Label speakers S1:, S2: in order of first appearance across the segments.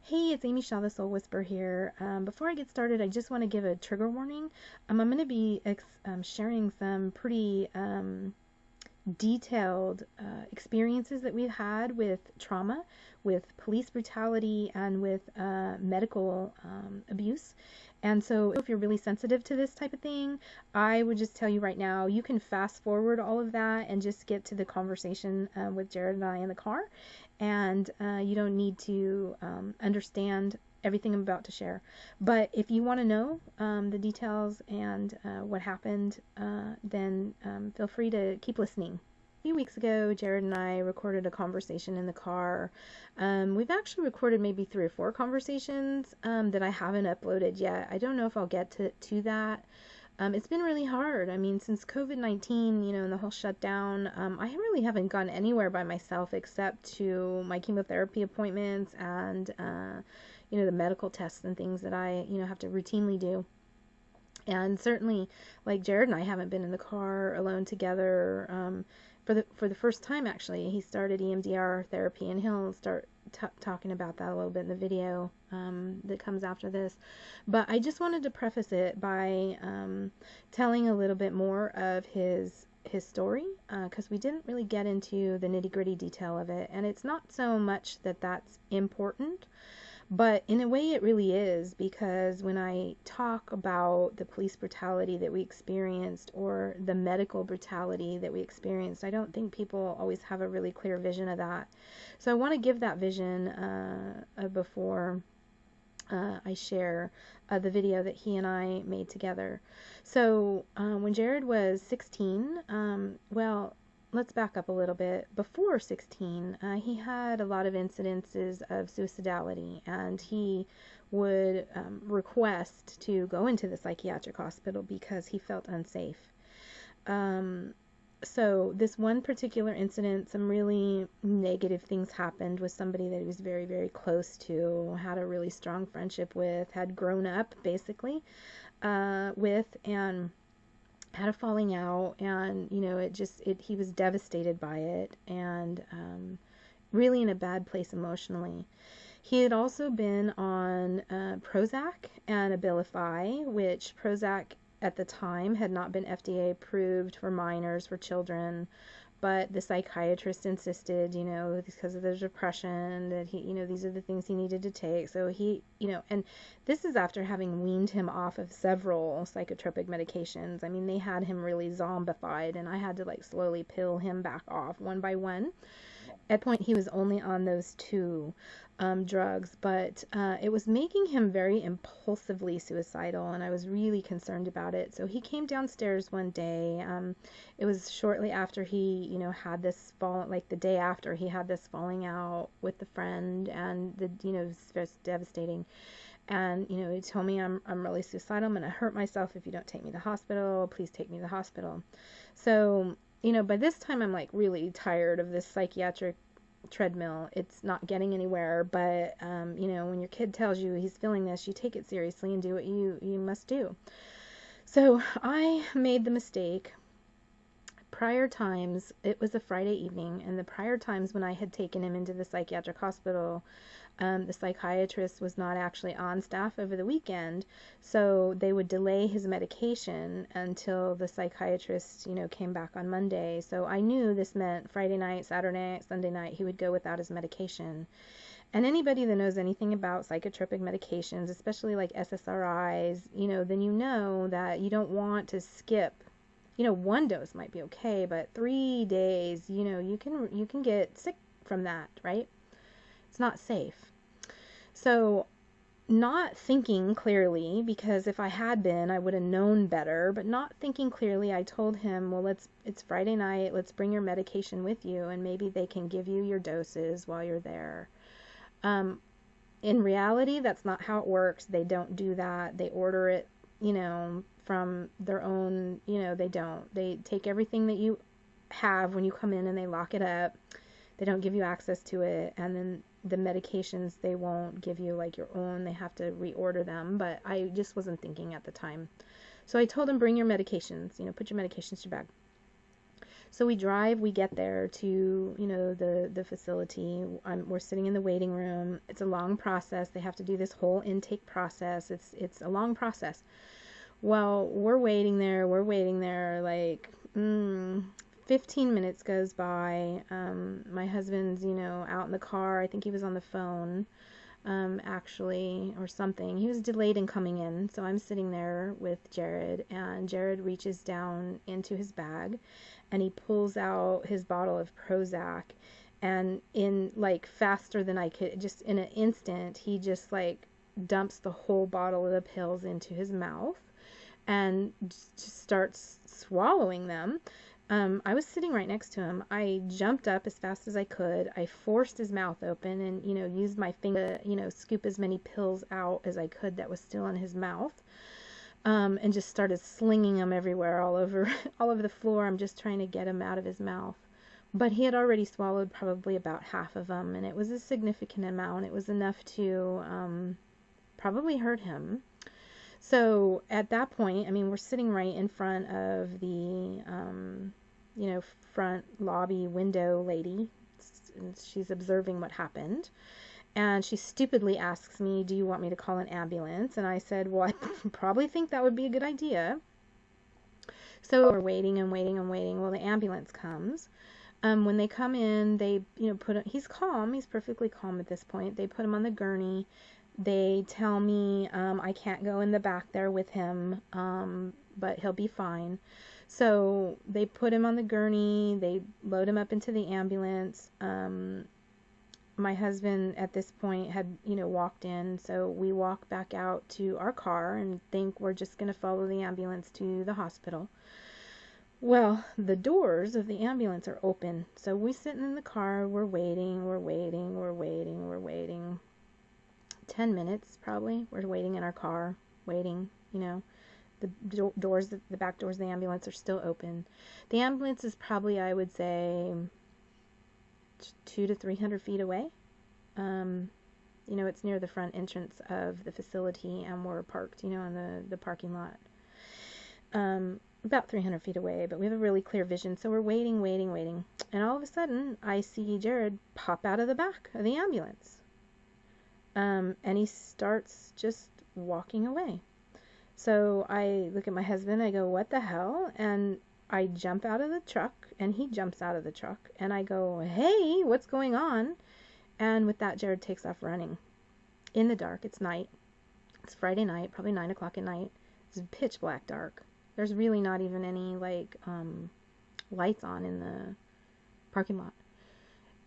S1: Hey, it's Amy Shaw, the Soul Whisperer here. Before I get started, I just want to give a trigger warning. I'm going to be sharing some pretty detailed experiences that we've had with trauma, with police brutality, and with medical abuse. And so if you're really sensitive to this type of thing, I would just tell you right now, you can fast forward all of that and just get to the conversation with Jared and I in the car. And you don't need to understand everything I'm about to share. But if you want to know the details and what happened, then feel free to keep listening. A few weeks ago, Jared and I recorded a conversation in the car. We've actually recorded maybe 3 or 4 conversations that I haven't uploaded yet. I don't know if I'll get to that. It's been really hard. I mean, since COVID-19, and the whole shutdown, I really haven't gone anywhere by myself except to my chemotherapy appointments and, the medical tests and things that I, have to routinely do. And certainly, like Jared and I haven't been in the car alone together for the first time, actually. He started EMDR therapy, and he'll start talking about that a little bit in the video that comes after this. But I just wanted to preface it by telling a little bit more of his story, because we didn't really get into the nitty-gritty detail of it, and it's not so much that that's important, but in a way it really is, because when I talk about the police brutality that we experienced or the medical brutality that we experienced, I don't think people always have a really clear vision of that. So I want to give that vision before I share the video that he and I made together. So when Jared was 16, let's back up a little bit. Before 16, he had a lot of incidences of suicidality, and he would request to go into the psychiatric hospital because he felt unsafe. So this one particular incident, some really negative things happened with somebody that he was very, very close to, had a really strong friendship with, had grown up basically with, and had a falling out, and he was devastated by it, and really in a bad place emotionally. He had also been on Prozac and Abilify, which Prozac at the time had not been FDA approved for minors, for children, but the psychiatrist insisted, because of the depression, that he, these are the things he needed to take. So he, and this is after having weaned him off of several psychotropic medications. I mean, they had him really zombified, and I had to slowly peel him back off one by one. At point, he was only on those 2 drugs, but it was making him very impulsively suicidal, and I was really concerned about it. So he came downstairs one day. It was shortly after he, had this the day after he had this falling out with the friend, and it was just devastating. And he told me, I'm really suicidal. I'm gonna hurt myself if you don't take me to the hospital. Please take me to the hospital. So by this time I'm really tired of this psychiatric treadmill. It's not getting anywhere, but when your kid tells you he's feeling this, you take it seriously and do what you must do. So I made the mistake. Prior times, it was a Friday evening, and the prior times when I had taken him into the psychiatric hospital, the psychiatrist was not actually on staff over the weekend, so they would delay his medication until the psychiatrist, came back on Monday. So I knew this meant Friday night, Saturday night, Sunday night, he would go without his medication. And anybody that knows anything about psychotropic medications, especially like SSRIs, then you know that you don't want to skip. 1 dose might be okay, but 3 days, you can get sick from that, right? It's not safe. So not thinking clearly, because if I had been, I would have known better, but not thinking clearly, I told him, well, it's Friday night, let's bring your medication with you, and maybe they can give you your doses while you're there. In reality, that's not how it works. They don't do that. They order it, from their own, they don't. They take everything that you have when you come in and they lock it up. They don't give you access to it, and then the medications, they won't give you your own. They have to reorder them, but I just wasn't thinking at the time. So I told him, bring your medications, put your medications in your bag. So we get there to, the facility. We're sitting in the waiting room. It's a long process. They have to do this whole intake process. It's a long process. Well, we're waiting there, like, 15 minutes goes by. My husband's, out in the car. I think he was on the phone, actually, or something. He was delayed in coming in. So I'm sitting there with Jared, and Jared reaches down into his bag and he pulls out his bottle of Prozac, and in, like, faster than I could, just in an instant, he just, like, dumps the whole bottle of the pills into his mouth and just starts swallowing them. I was sitting right next to him. I jumped up as fast as I could. I forced his mouth open and, used my finger to, scoop as many pills out as I could that was still in his mouth. And just started slinging them everywhere, all over the floor. I'm just trying to get him out of his mouth. But he had already swallowed probably about half of them, and it was a significant amount. It was enough to probably hurt him. So at that point, I mean, we're sitting right in front of the, front lobby window lady. And she's observing what happened. And she stupidly asks me, do you want me to call an ambulance? And I said, well, I probably think that would be a good idea. So we're waiting and waiting and waiting. Well, the ambulance comes. When they come in, they, he's calm. He's perfectly calm at this point. They put him on the gurney. They tell me I can't go in the back there with him, but he'll be fine. So they put him on the gurney. They load him up into the ambulance. My husband at this point had, walked in, so we walk back out to our car and think we're just going to follow the ambulance to the hospital. Well, the doors of the ambulance are open, so we're sitting in the car, we're waiting. 10 minutes probably, we're waiting in our car, waiting, the doors, the back doors of the ambulance are still open. The ambulance is probably, I would say, 200 to 300 feet away. It's near the front entrance of the facility, and we're parked, in the parking lot. About 300 feet away, but we have a really clear vision, so we're waiting. And all of a sudden, I see Jared pop out of the back of the ambulance. And he starts just walking away. So I look at my husband, I go, what the hell? And I jump out of the truck, and he jumps out of the truck, and I go, hey, what's going on? And with that, Jared takes off running in the dark. It's night. It's Friday night, probably 9 o'clock at night. It's pitch black dark. There's really not even any, like, lights on in the parking lot.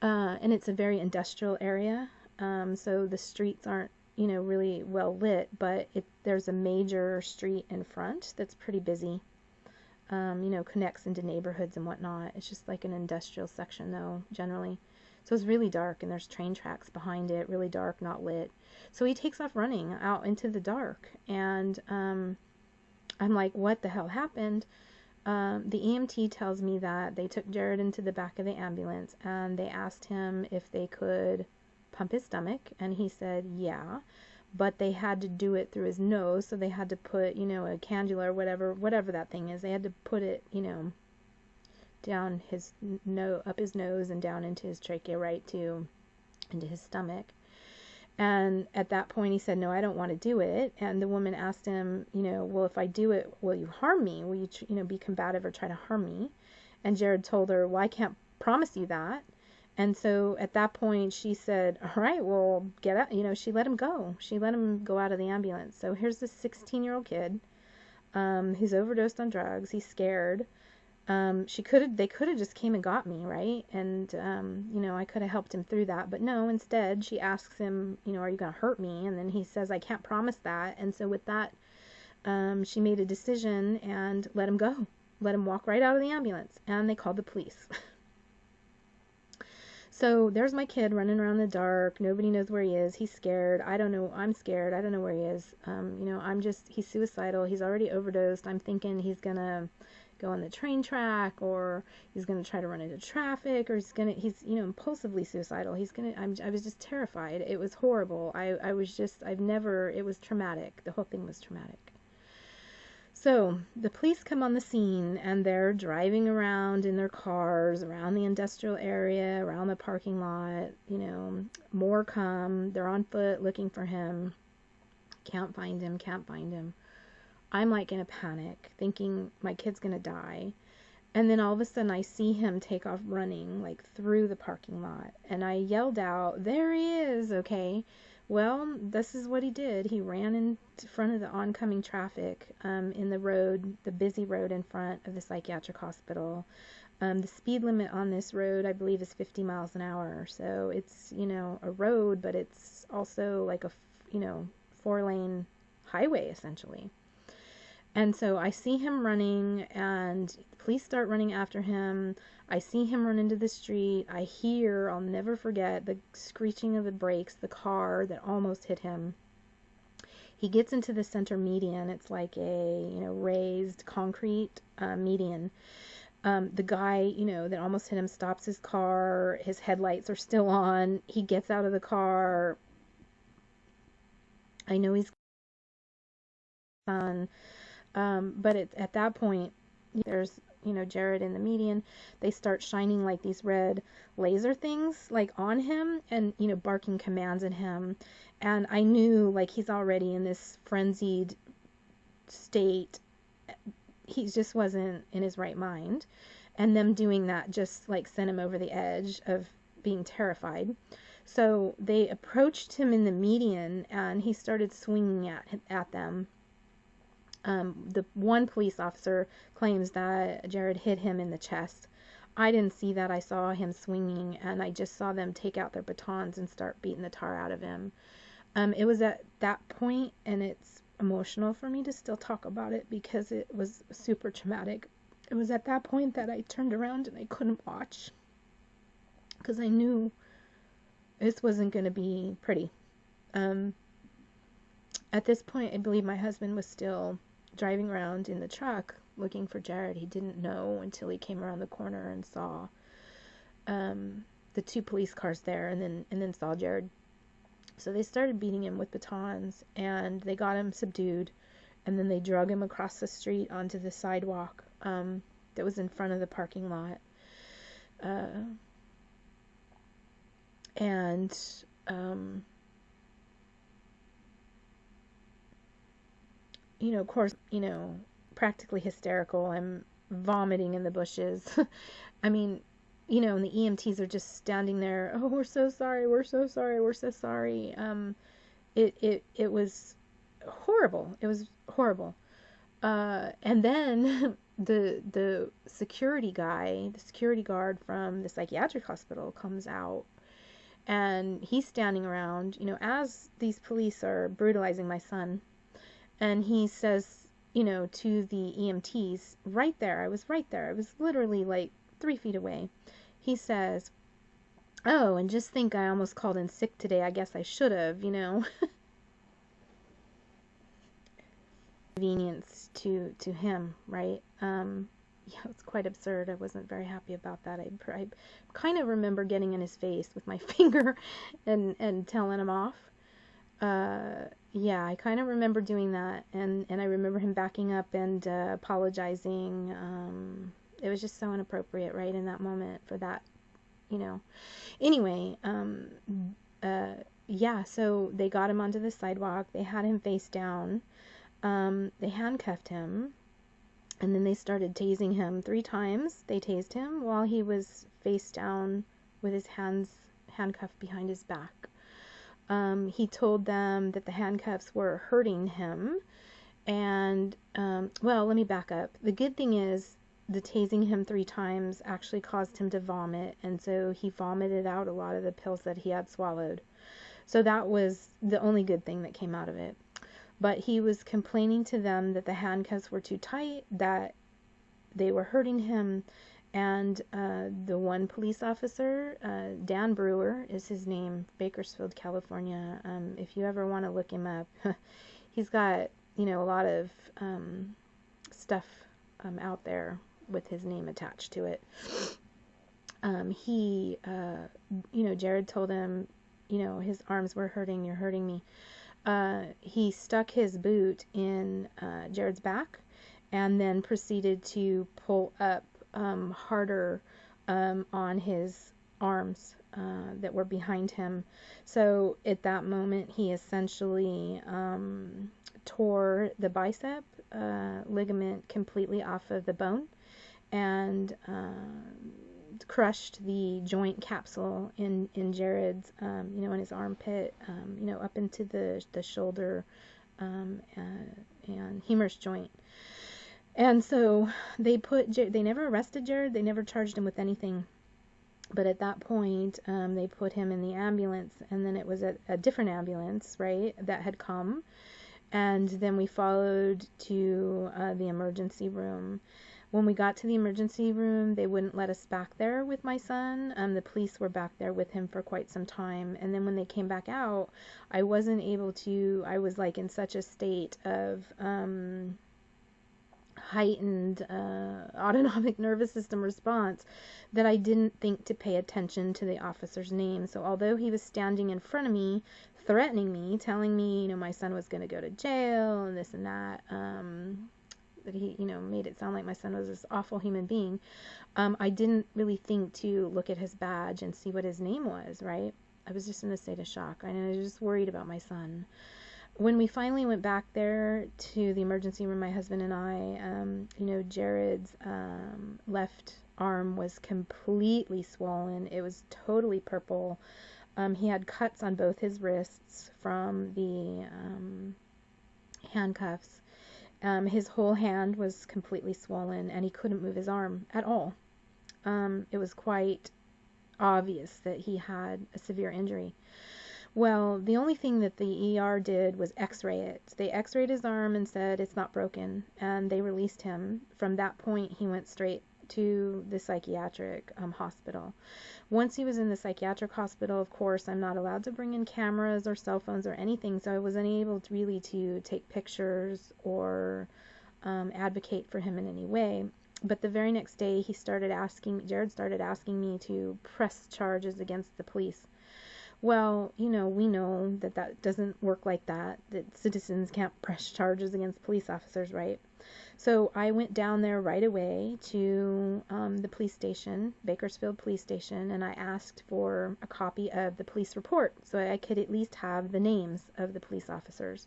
S1: And it's a very industrial area, so the streets aren't, really well lit, but there's a major street in front that's pretty busy. Connects into neighborhoods and whatnot. It's just like an industrial section, though, generally. So it's really dark, and there's train tracks behind it, really dark, not lit. So he takes off running out into the dark, and I'm like, what the hell happened? The EMT tells me that they took Jared into the back of the ambulance, and they asked him if they could pump his stomach, and he said, yeah. But they had to do it through his nose, so they had to put, a cannula or whatever that thing is. They had to put it, down his up his nose and down into his trachea, right into his stomach. And at that point, he said, no, I don't want to do it. And the woman asked him, well, if I do it, will you harm me? Will you, be combative or try to harm me? And Jared told her, well, I can't promise you that. And so at that point, she said, all right, well, get out. She let him go. She let him go out of the ambulance. So here's this 16-year-old kid who's overdosed on drugs. He's scared. They could have just came and got me, right? And, I could have helped him through that. But no, instead, she asks him, are you going to hurt me? And then he says, I can't promise that. And so with that, she made a decision and let him go. Let him walk right out of the ambulance. And they called the police. So there's my kid running around in the dark. Nobody knows where he is. He's scared. I don't know. I'm scared. I don't know where he is. He's suicidal. He's already overdosed. I'm thinking he's going to go on the train track, or he's going to try to run into traffic, or he's impulsively suicidal. I was just terrified. It was horrible. It was traumatic. The whole thing was traumatic. So the police come on the scene and they're driving around in their cars around the industrial area, around the parking lot. More come. They're on foot looking for him. Can't find him, can't find him. I'm like in a panic, thinking my kid's gonna die. And then all of a sudden I see him take off running, like through the parking lot. And I yelled out, "There he is!" Okay. Well, this is what he did. He ran in front of the oncoming traffic in the road, the busy road in front of the psychiatric hospital. The speed limit on this road, I believe, is 50 miles an hour. So it's, a road, but it's also like a, 4-lane highway, essentially. And so I see him running, and the police start running after him. I see him run into the street. I hear, I'll never forget, the screeching of the brakes, the car that almost hit him. He gets into the center median. It's like a, raised concrete median. The guy, that almost hit him stops his car. His headlights are still on. He gets out of the car. I know he's on. But at that point, there's, Jared in the median. They start shining like these red laser things like on him and, barking commands at him. And I knew like he's already in this frenzied state. He just wasn't in his right mind. And them doing that just like sent him over the edge of being terrified. So they approached him in the median and he started swinging at them. The one police officer claims that Jared hit him in the chest. I didn't see that. I saw him swinging, and I just saw them take out their batons and start beating the tar out of him. It was at that point, and it's emotional for me to still talk about it because it was super traumatic. It was at that point that I turned around and I couldn't watch because I knew this wasn't going to be pretty. At this point, I believe my husband was still driving around in the truck looking for Jared. He didn't know until he came around the corner and saw the 2 police cars there, and then saw Jared. So they started beating him with batons, and they got him subdued, and then they drug him across the street onto the sidewalk that was in front of the parking lot. Of course, practically hysterical. I'm vomiting in the bushes. I mean, and the EMTs are just standing there. "Oh, we're so sorry. We're so sorry. We're so sorry." It was horrible. It was horrible. And then the security guard from the psychiatric hospital comes out, and he's standing around, as these police are brutalizing my son. And he says, to the EMTs, right there, I was right there. I was literally like 3 feet away. He says, "Oh, and just think I almost called in sick today. I guess I should have, Convenience to him, right? Yeah, it's quite absurd. I wasn't very happy about that. I kind of remember getting in his face with my finger and telling him off. Yeah, I kind of remember doing that, and I remember him backing up and apologizing. It was just so inappropriate, right, in that moment for that, Anyway, yeah, so they got him onto the sidewalk. They had him face down. They handcuffed him, and then they started tasing him 3 times. They tased him while he was face down with his hands handcuffed behind his back. He told them that the handcuffs were hurting him. And, well, let me back up. The good thing is the tasing him 3 times actually caused him to vomit. And so he vomited out a lot of the pills that he had swallowed. So that was the only good thing that came out of it. But he was complaining to them that the handcuffs were too tight, that they were hurting him. And the one police officer, Dan Brewer is his name, Bakersfield, California. If you ever want to look him up, he's got, a lot of stuff out there with his name attached to it. Jared told him, his arms were hurting, "You're hurting me." He stuck his boot in Jared's back, and then proceeded to pull up harder on his arms that were behind him. So at that moment, he essentially tore the bicep ligament completely off of the bone and crushed the joint capsule in Jared's, in his armpit, up into the shoulder and humerus joint. And so they never arrested Jared, they never charged him with anything. But at that point, they put him in the ambulance, and then it was a different ambulance, right, that had come. And then we followed to the emergency room. When we got to the emergency room, they wouldn't let us back there with my son. The police were back there with him for quite some time. And then when they came back out, I wasn't able to, I was like in such a state of heightened autonomic nervous system response that I didn't think to pay attention to the officer's name. So although he was standing in front of me, threatening me, telling me, my son was going to go to jail and this and that, that he, made it sound like my son was this awful human being, I didn't really think to look at his badge and see what his name was, right? I was just in a state of shock. I was just worried about my son. When we finally went back there to the emergency room, my husband and I, Jared's left arm was completely swollen. It was totally purple. He had cuts on both his wrists from the handcuffs. His whole hand was completely swollen, and he couldn't move his arm at all. It was quite obvious that he had a severe injury. Well, the only thing that the ER did was x-ray it. They x-rayed his arm and said it's not broken, and they released him. From that point, he went straight to the psychiatric hospital. Once he was in the psychiatric hospital, of course, I'm not allowed to bring in cameras or cell phones or anything, so I wasn't able to really take pictures or advocate for him in any way. But the very next day, Jared started asking me to press charges against the police. Well, we know that doesn't work like that citizens can't press charges against police officers, right? So I went down there right away to the police station, Bakersfield Police Station, and I asked for a copy of the police report so I could at least have the names of the police officers.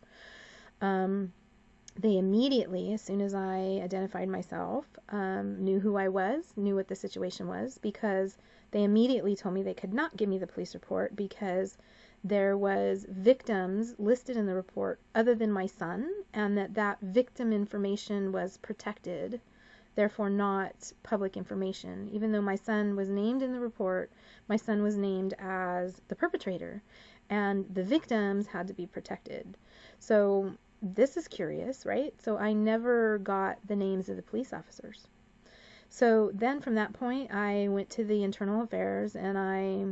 S1: They immediately, as soon as I identified myself, knew who I was, knew what the situation was, because they immediately told me they could not give me the police report because there was victims listed in the report other than my son, and that victim information was protected, therefore not public information. Even though my son was named in the report, my son was named as the perpetrator, and the victims had to be protected. So this is curious, right? So I never got the names of the police officers. So then from that point, I went to the internal affairs, and I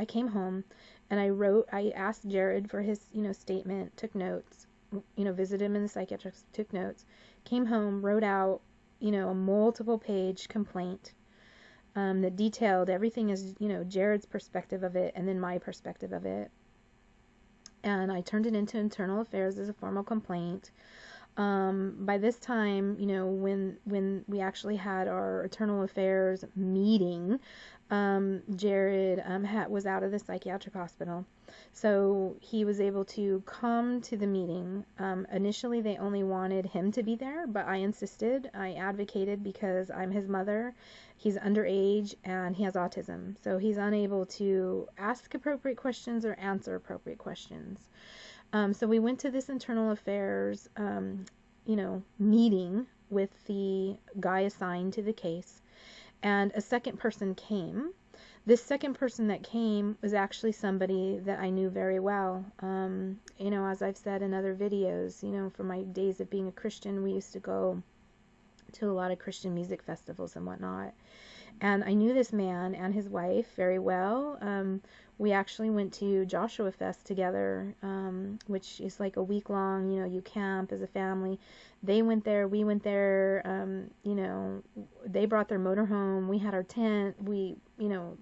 S1: came home and I asked Jared for his, statement, took notes, visited him in the psychiatrist, took notes, came home, wrote out, a multiple page complaint that detailed everything as, Jared's perspective of it and then my perspective of it. And I turned it into internal affairs as a formal complaint. By this time, when we actually had our internal affairs meeting, Jared was out of the psychiatric hospital, so he was able to come to the meeting. Initially, they only wanted him to be there, but I insisted. I advocated because I'm his mother. He's underage and he has autism, so he's unable to ask appropriate questions or answer appropriate questions. So we went to this internal affairs, meeting with the guy assigned to the case, and a second person came. This second person that came was actually somebody that I knew very well. As I've said in other videos, from my days of being a Christian, we used to go to a lot of Christian music festivals and whatnot. And I knew this man and his wife very well. We actually went to Joshua Fest together, which is like a week long, you camp as a family. They went there, we went there, they brought their motorhome, we had our tent, we,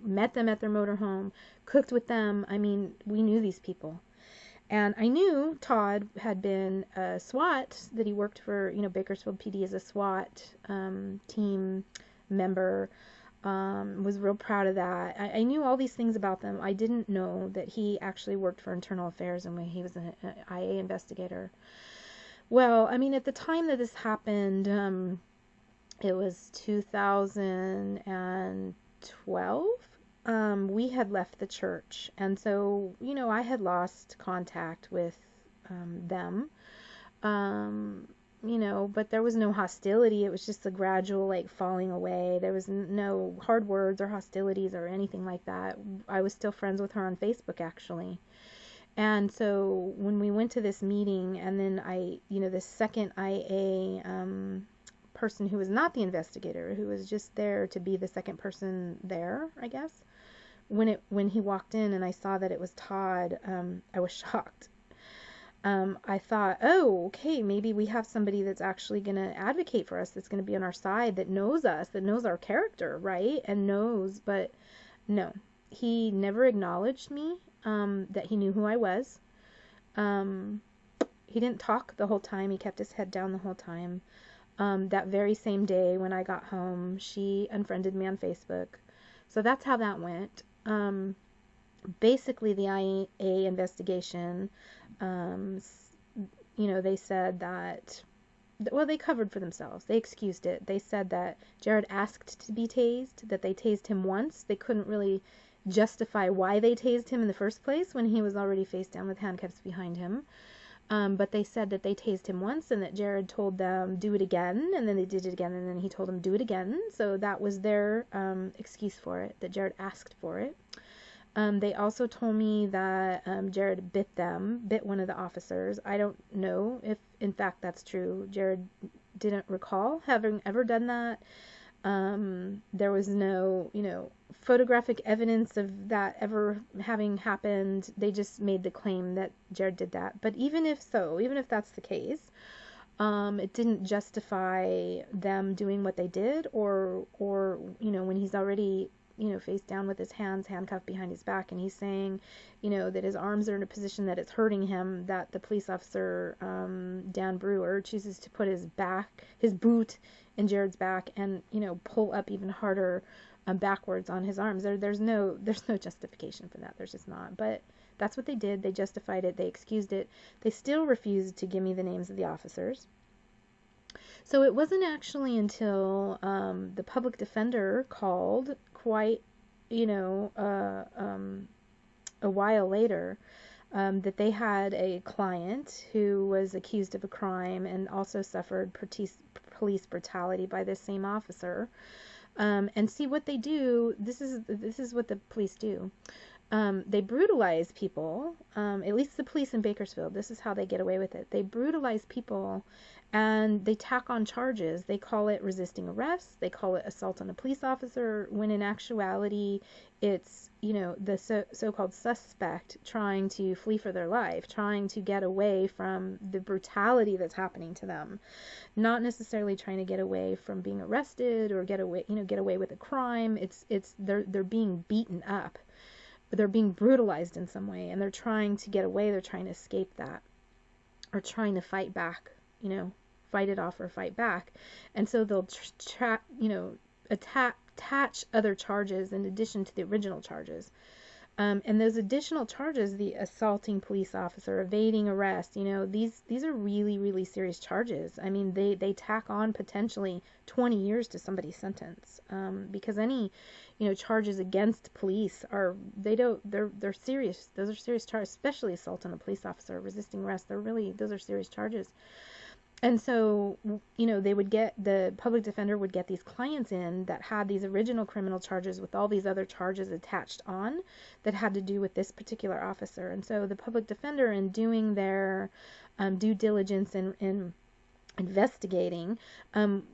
S1: met them at their motorhome, cooked with them. I mean, we knew these people. And I knew Todd had been a SWAT, that he worked for, Bakersfield PD as a SWAT team member. Was real proud of that. I knew all these things about them. I didn't know that he actually worked for Internal Affairs and he was an IA investigator. Well, I mean, at the time that this happened, it was 2012. We had left the church, and so, I had lost contact with them. But there was no hostility. It was just a gradual, like, falling away. There was no hard words or hostilities or anything like that. I was still friends with her on Facebook, actually. And so when we went to this meeting, and then the second IA person who was not the investigator, who was just there to be the second person there, I guess, when he walked in and I saw that it was Todd, I was shocked. I thought, oh, okay, maybe we have somebody that's actually going to advocate for us, that's going to be on our side, that knows us, that knows our character, right? And knows, but no, he never acknowledged me, that he knew who I was. He didn't talk the whole time. He kept his head down the whole time. That very same day when I got home, she unfriended me on Facebook. So that's how that went. Basically, the IA investigation, they said that, well, they covered for themselves. They excused it. They said that Jared asked to be tased, that they tased him once. They couldn't really justify why they tased him in the first place when he was already face down with handcuffs behind him. But they said that they tased him once and that Jared told them, do it again, and then they did it again, and then he told them, do it again. So that was their excuse for it, that Jared asked for it. They also told me that Jared bit one of the officers. I don't know if, in fact, that's true. Jared didn't recall having ever done that. There was no, photographic evidence of that ever having happened. They just made the claim that Jared did that. But even if that's the case, it didn't justify them doing what they did, or when he's already, face down with his hands handcuffed behind his back, and he's saying, that his arms are in a position that it's hurting him, that the police officer, Dan Brewer, chooses to put his boot in Jared's back and, pull up even harder backwards on his arms. There's no justification for that. There's just not. But that's what they did. They justified it. They excused it. They still refused to give me the names of the officers. So it wasn't actually until the public defender called quite, a while later, that they had a client who was accused of a crime and also suffered police brutality by this same officer. And see what they do. This is what the police do. They brutalize people. At least the police in Bakersfield. This is how they get away with it. They brutalize people, and they tack on charges. They call it resisting arrest. They call it assault on a police officer, when in actuality it's, the so-called suspect trying to flee for their life, trying to get away from the brutality that's happening to them. Not necessarily trying to get away from being arrested or get away with a crime. They're being beaten up. They're being brutalized in some way, and they're trying to get away. They're trying to escape that, or trying to fight back, fight it off or fight back. And so they'll attach other charges in addition to the original charges. And those additional charges, the assaulting police officer, evading arrest, these are really, really serious charges. I mean, they tack on potentially 20 years to somebody's sentence, because any, charges against police they're serious. Those are serious charges, especially assault on a police officer, resisting arrest. Those are serious charges. And so, the public defender would get these clients in that had these original criminal charges with all these other charges attached on that had to do with this particular officer. And so the public defender, in doing their due diligence in investigating,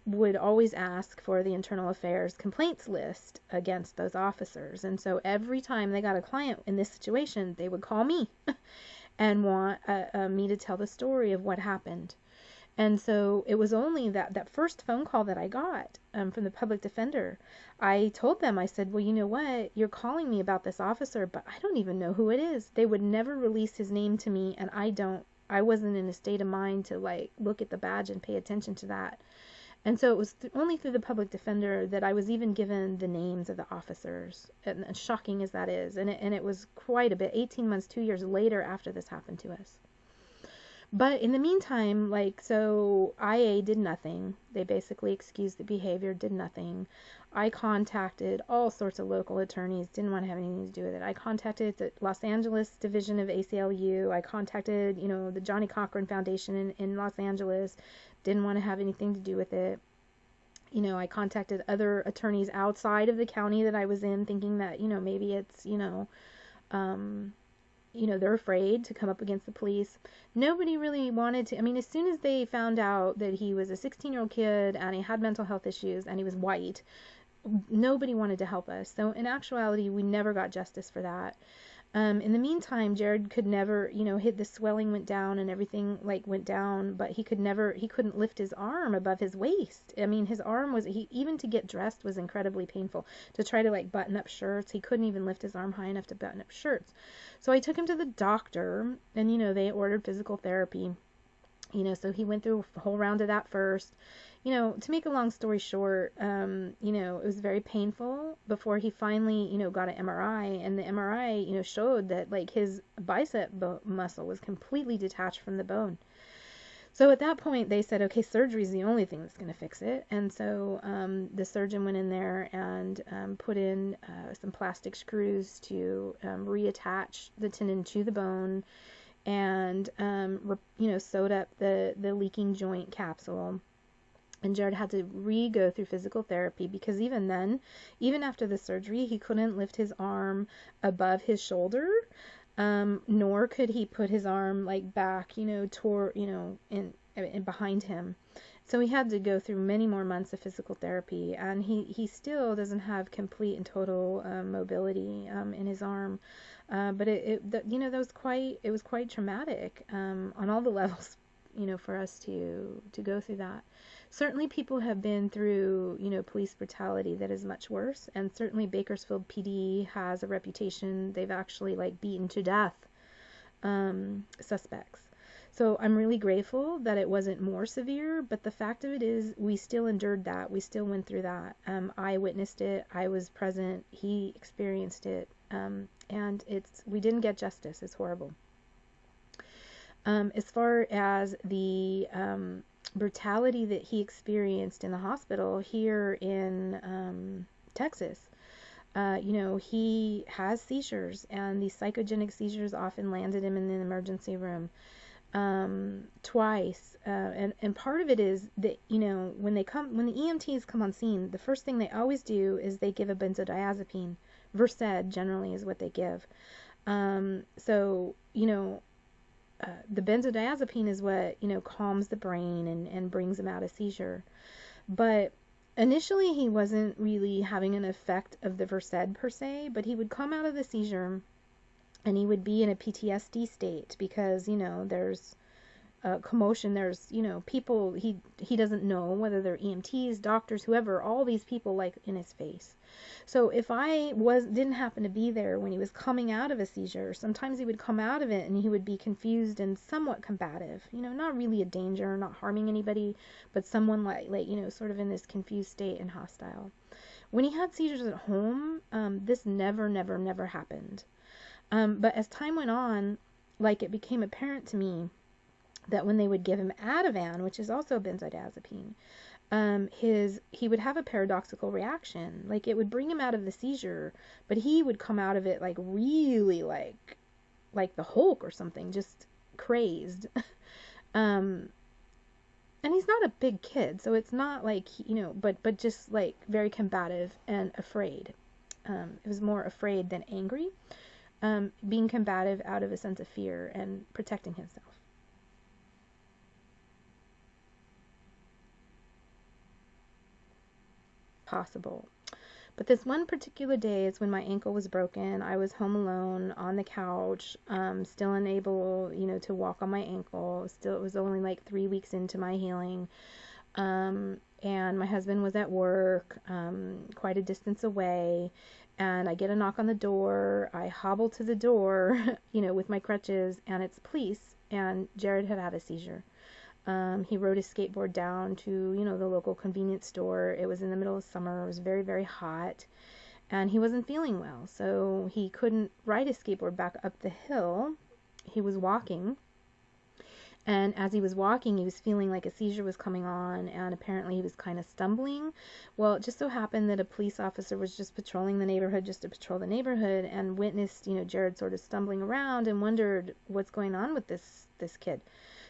S1: would always ask for the Internal Affairs complaints list against those officers. And so every time they got a client in this situation, they would call me and want me to tell the story of what happened. And so it was only that first phone call that I got from the public defender. I told them, I said, well, you know what? You're calling me about this officer, but I don't even know who it is. They would never release his name to me, and I wasn't in a state of mind to like look at the badge and pay attention to that. And so it was only through the public defender that I was even given the names of the officers, and shocking as that is. And it was quite a bit, 18 months, 2 years later after this happened to us. But in the meantime, like, so IA did nothing. They basically excused the behavior, did nothing. I contacted all sorts of local attorneys, didn't want to have anything to do with it. I contacted the Los Angeles division of ACLU. I contacted, the Johnny Cochran Foundation in Los Angeles, didn't want to have anything to do with it. I contacted other attorneys outside of the county that I was in, thinking that, maybe it's, um, they're afraid to come up against the police. Nobody really wanted to. I mean, as soon as they found out that he was a 16-year-old kid and he had mental health issues and he was white, nobody wanted to help us. So in actuality, we never got justice for that. In the meantime, Jared could never, the swelling went down and everything like went down, but he couldn't lift his arm above his waist. I mean, his arm was, even to get dressed was incredibly painful. To try to like button up shirts, he couldn't even lift his arm high enough to button up shirts. So I took him to the doctor, and they ordered physical therapy. So he went through a whole round of that first. To make a long story short, it was very painful before he finally, got an MRI, and the MRI, showed that like his bicep muscle was completely detached from the bone. So at that point they said, okay, surgery is the only thing that's going to fix it. And so the surgeon went in there and put in some plastic screws to reattach the tendon to the bone, and sewed up the leaking joint capsule. And Jared had to go through physical therapy, because even then, even after the surgery, he couldn't lift his arm above his shoulder, nor could he put his arm like back, toward, in behind him. So he had to go through many more months of physical therapy, and he still doesn't have complete and total mobility in his arm. But that was quite traumatic on all the levels, for us to go through that. Certainly people have been through, police brutality that is much worse, and certainly Bakersfield PD has a reputation. They've actually like beaten to death suspects. So I'm really grateful that it wasn't more severe, but the fact of it is we still endured that. We still went through that. I witnessed it. I was present. He experienced it. And we didn't get justice. It's horrible. As far as the brutality that he experienced in the hospital here in Texas, he has seizures, and these psychogenic seizures often landed him in the emergency room twice. And part of it is that, when the EMTs come on scene, the first thing they always do is they give a benzodiazepine. Versed generally is what they give. So, the benzodiazepine is what, calms the brain and brings him out of seizure. But initially he wasn't really having an effect of the Versed per se, but he would come out of the seizure and he would be in a PTSD state because, there's commotion, there's, people he doesn't know, whether they're EMTs, doctors, whoever, all these people like in his face. So if I didn't happen to be there when he was coming out of a seizure, sometimes he would come out of it and he would be confused and somewhat combative, not really a danger, not harming anybody, but someone like sort of in this confused state and hostile. When he had seizures at home, this never happened. But as time went on, like, it became apparent to me that when they would give him Ativan, which is also benzodiazepine, he would have a paradoxical reaction. Like, it would bring him out of the seizure, but he would come out of it like really like the Hulk or something, just crazed. And he's not a big kid, so it's not like, but just like very combative and afraid. It was more afraid than angry, being combative out of a sense of fear and protecting himself. Possible. But this one particular day is when my ankle was broken. I was home alone on the couch, still unable, to walk on my ankle. Still, it was only like 3 weeks into my healing. And my husband was at work, quite a distance away. And I get a knock on the door. I hobble to the door, with my crutches, and it's police. And Jared had had a seizure. He rode his skateboard down to, the local convenience store. It was in the middle of summer. It was very, very hot. And he wasn't feeling well. So he couldn't ride his skateboard back up the hill. He was walking. And as he was walking, he was feeling like a seizure was coming on, and apparently he was kind of stumbling. Well, it just so happened that a police officer was just patrolling the neighborhood just to patrol the neighborhood and witnessed, Jared sort of stumbling around and wondered what's going on with this kid.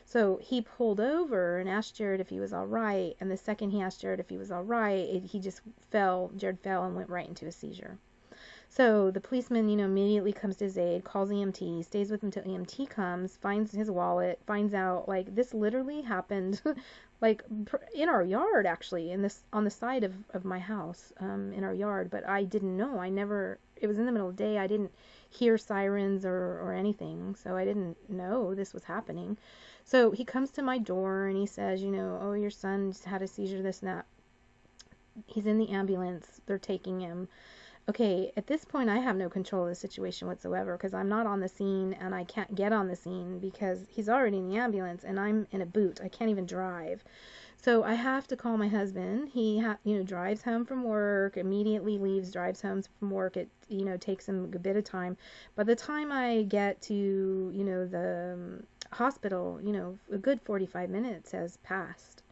S1: So he pulled over and asked Jared if he was all right, and the second he asked Jared if he was all right, Jared fell and went right into a seizure. So the policeman, immediately comes to his aid, calls EMT, stays with him till EMT comes, finds his wallet, finds out, like, this literally happened, like, in our yard, actually, on the side of my house, in our yard, but I didn't know. It was in the middle of the day. I didn't hear sirens or anything, so I didn't know this was happening. So he comes to my door and he says, oh, your son just had a seizure, this and that. He's in the ambulance. They're taking him. Okay, at this point, I have no control of the situation whatsoever because I'm not on the scene and I can't get on the scene because he's already in the ambulance and I'm in a boot. I can't even drive. So I have to call my husband. He drives home from work, immediately leaves, drives home from work. It, takes him a bit of time. By the time I get to, the hospital, a good 45 minutes has passed.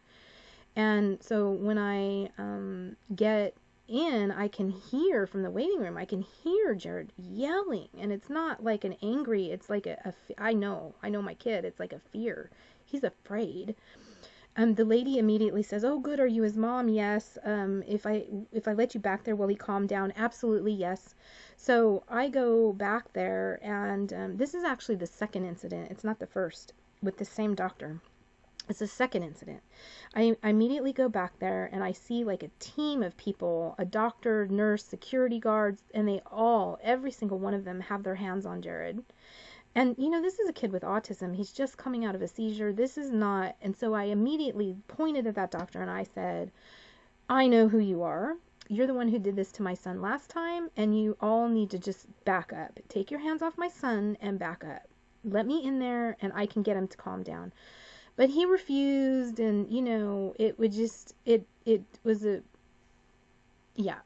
S1: And so when I get in, I can hear from the waiting room, I can hear Jared yelling, and it's not like an angry, it's like I know my kid, it's like a fear. He's afraid. The lady immediately says, oh, good, are you his mom? Yes. If I let you back there, will he calm down? Absolutely, yes. So I go back there, and this is actually the second incident. It's not the first, with the same doctor. It's the second incident. I immediately go back there and I see like a team of people, a doctor, nurse, security guards, and every single one of them have their hands on Jared. And, this is a kid with autism. He's just coming out of a seizure. This is not. And so I immediately pointed at that doctor and I said, I know who you are. You're the one who did this to my son last time, and you all need to just back up. Take your hands off my son and back up. Let me in there and I can get him to calm down. But he refused, and, it was yeah.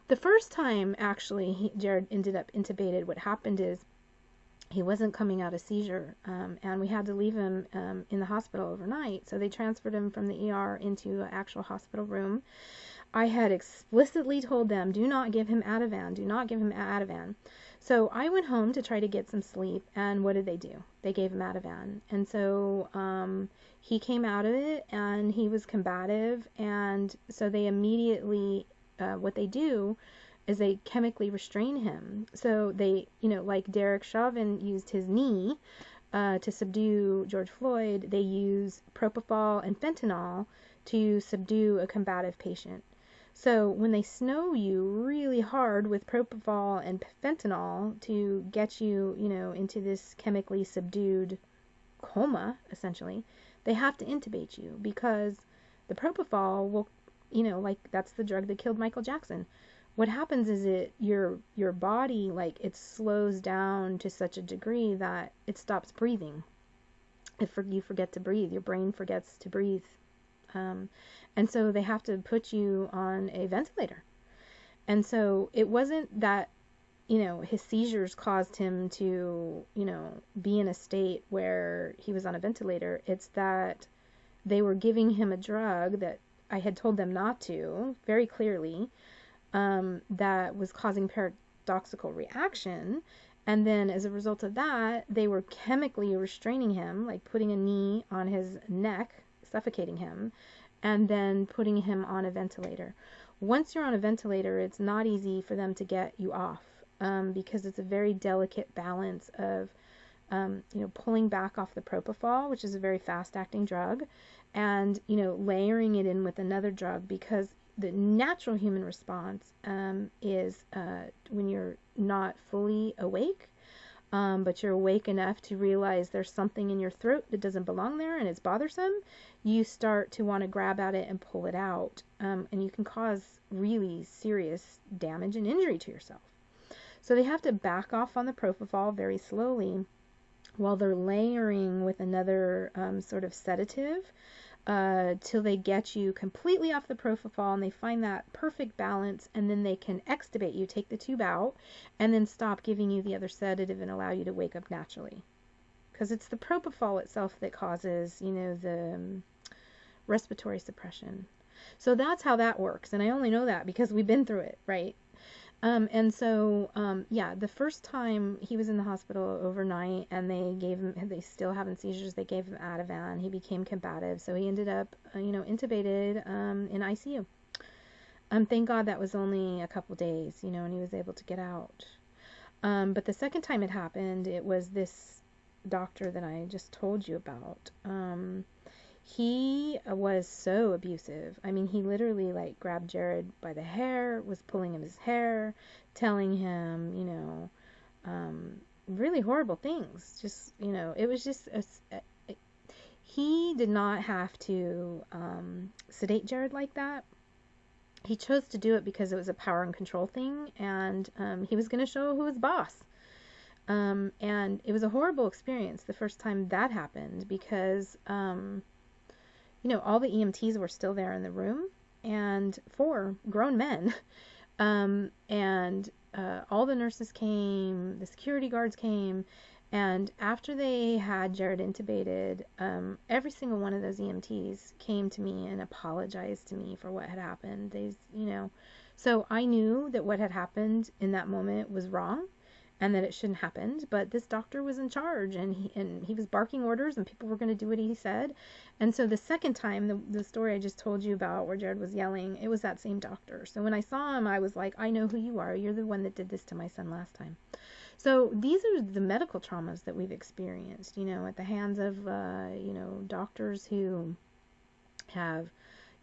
S1: The first time, actually, Jared ended up intubated. What happened is he wasn't coming out of seizure, and we had to leave him in the hospital overnight. So they transferred him from the ER into an actual hospital room. I had explicitly told them, do not give him Ativan. Do not give him Ativan. So I went home to try to get some sleep, and what did they do? They gave him Ativan. And so he came out of it, and he was combative, and so they immediately, what they do is they chemically restrain him. So they, like Derek Chauvin used his knee to subdue George Floyd, they use propofol and fentanyl to subdue a combative patient. So when they snow you really hard with propofol and fentanyl to get you, into this chemically subdued coma, essentially, they have to intubate you because the propofol will, like that's the drug that killed Michael Jackson. What happens is your body, like, it slows down to such a degree that it stops breathing. You forget to breathe. Your brain forgets to breathe. And so they have to put you on a ventilator. And so it wasn't that, his seizures caused him to, be in a state where he was on a ventilator. It's that they were giving him a drug that I had told them not to, very clearly, that was causing paradoxical reaction. And then as a result of that, they were chemically restraining him, like putting a knee on his neck, suffocating him, and then putting him on a ventilator. Once you're on a ventilator, it's not easy for them to get you off, because it's a very delicate balance of, pulling back off the propofol, which is a very fast-acting drug, and, layering it in with another drug, because the natural human response is when you're not fully awake, but you're awake enough to realize there's something in your throat that doesn't belong there and it's bothersome, you start to want to grab at it and pull it out, and you can cause really serious damage and injury to yourself. So they have to back off on the propofol very slowly while they're layering with another sort of sedative till they get you completely off the propofol, and they find that perfect balance, and then they can extubate you, take the tube out, and then stop giving you the other sedative and allow you to wake up naturally. Because it's the propofol itself that causes, the respiratory suppression. So that's how that works, and I only know that because we've been through it, right? The first time he was in the hospital overnight and they still having seizures, they gave him Ativan. He became combative, so he ended up, intubated in ICU. Thank God that was only a couple days, and he was able to get out. But the second time it happened, it was this doctor that I just told you about. He was so abusive. I mean, he literally grabbed Jared by the hair, was pulling his hair, telling him, really horrible things. Just, it was just, he did not have to sedate Jared like that. He chose to do it because it was a power and control thing, and he was going to show who was boss. And it was a horrible experience the first time that happened because, all the EMTs were still there in the room, and 4 grown men. All the nurses came, the security guards came, and after they had Jared intubated, every single one of those EMTs came to me and apologized to me for what had happened. So I knew that what had happened in that moment was wrong, and that it shouldn't happen, but this doctor was in charge, and he was barking orders, and people were going to do what he said. And so the second time, the story I just told you about where Jared was yelling, it was that same doctor. So when I saw him, I was like, I know who you are. You're the one that did this to my son last time. So these are the medical traumas that we've experienced, at the hands of, doctors who have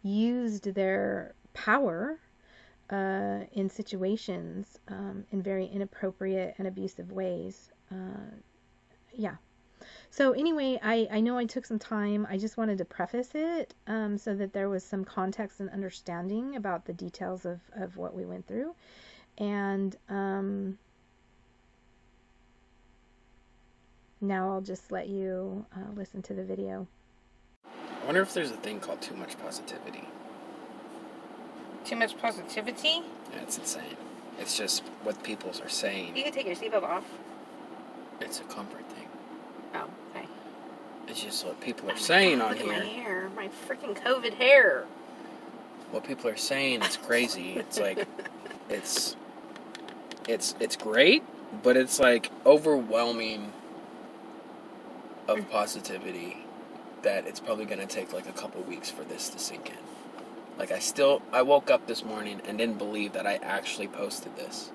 S1: used their power in situations in very inappropriate and abusive ways. So anyway, I know I took some time. I just wanted to preface it so that there was some context and understanding about the details of what we went through. And now I'll just let you listen to the video.
S2: I wonder if there's a thing called too much positivity.
S3: Too much positivity?
S2: Yeah, it's insane. It's just what people are saying.
S3: You can take your seatbelt off.
S2: It's a comfort thing.
S3: Oh, okay.
S2: It's just what people are saying on
S3: Look
S2: here.
S3: Look at my hair. My freaking COVID hair.
S2: What people are saying is crazy. It's like, it's great, but it's like overwhelming of positivity that it's probably going to take like a couple weeks for this to sink in. Like I woke up this morning and didn't believe that I actually posted this.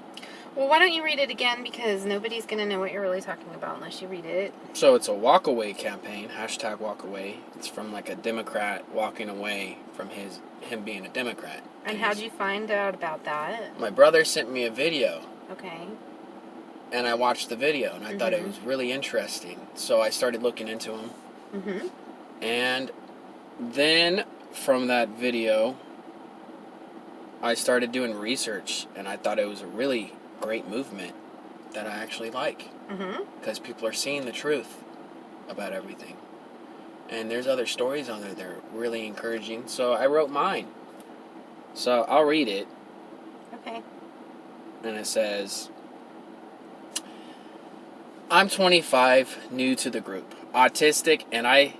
S3: Well, why don't you read it again, because nobody's going to know what you're really talking about unless you read it.
S2: So it's a walk-away campaign, #walkaway. It's from like a Democrat walking away from him being a Democrat.
S3: And how'd you find out about that?
S2: My brother sent me a video.
S3: Okay.
S2: And I watched the video, and I thought it was really interesting. So I started looking into him.
S3: Mm-hmm.
S2: And then from that video, I started doing research, and I thought it was a really great movement that I actually like. Because people are seeing the truth about everything. And there's other stories on there that are really encouraging. So I wrote mine. So I'll read it.
S3: Okay.
S2: And it says, I'm 25, new to the group, autistic, and I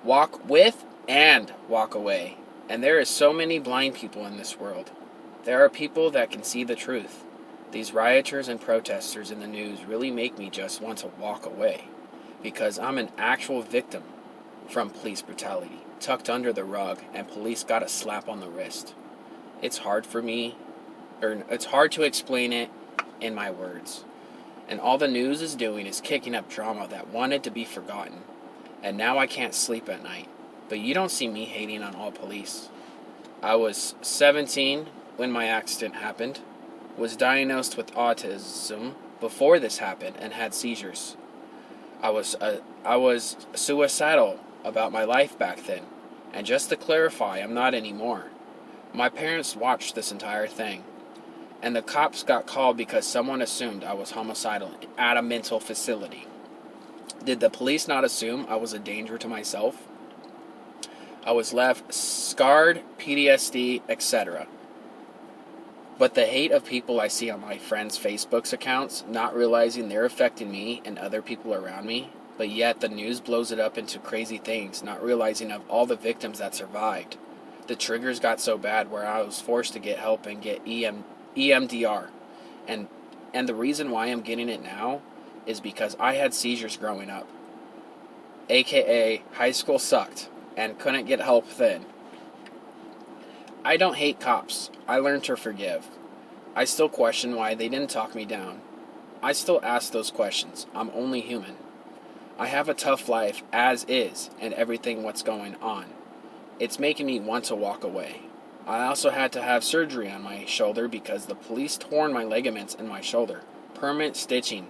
S2: walk with and walk away. And there is so many blind people in this world. There are people that can see the truth. These rioters and protesters in the news really make me just want to walk away, because I'm an actual victim from police brutality, tucked under the rug, and police got a slap on the wrist. It's hard to explain it in my words. And all the news is doing is kicking up drama that wanted to be forgotten. And now I can't sleep at night. But you don't see me hating on all police. I was 17 when my accident happened, was diagnosed with autism before this happened, and had seizures. I was suicidal about my life back then. And just to clarify, I'm not anymore. My parents watched this entire thing. And the cops got called because someone assumed I was homicidal at a mental facility. Did the police not assume I was a danger to myself? I was left scarred, PTSD, etc. But the hate of people I see on my friends' Facebook's accounts, not realizing they're affecting me and other people around me, but yet the news blows it up into crazy things, not realizing of all the victims that survived. The triggers got so bad where I was forced to get help and get EMDR. And the reason why I'm getting it now is because I had seizures growing up. AKA, high school sucked and couldn't get help then. I don't hate cops. I learned to forgive. I still question why they didn't talk me down. I still ask those questions. I'm only human. I have a tough life as is and everything what's going on. It's making me want to walk away. I also had to have surgery on my shoulder because the police torn my ligaments in my shoulder, permanent stitching,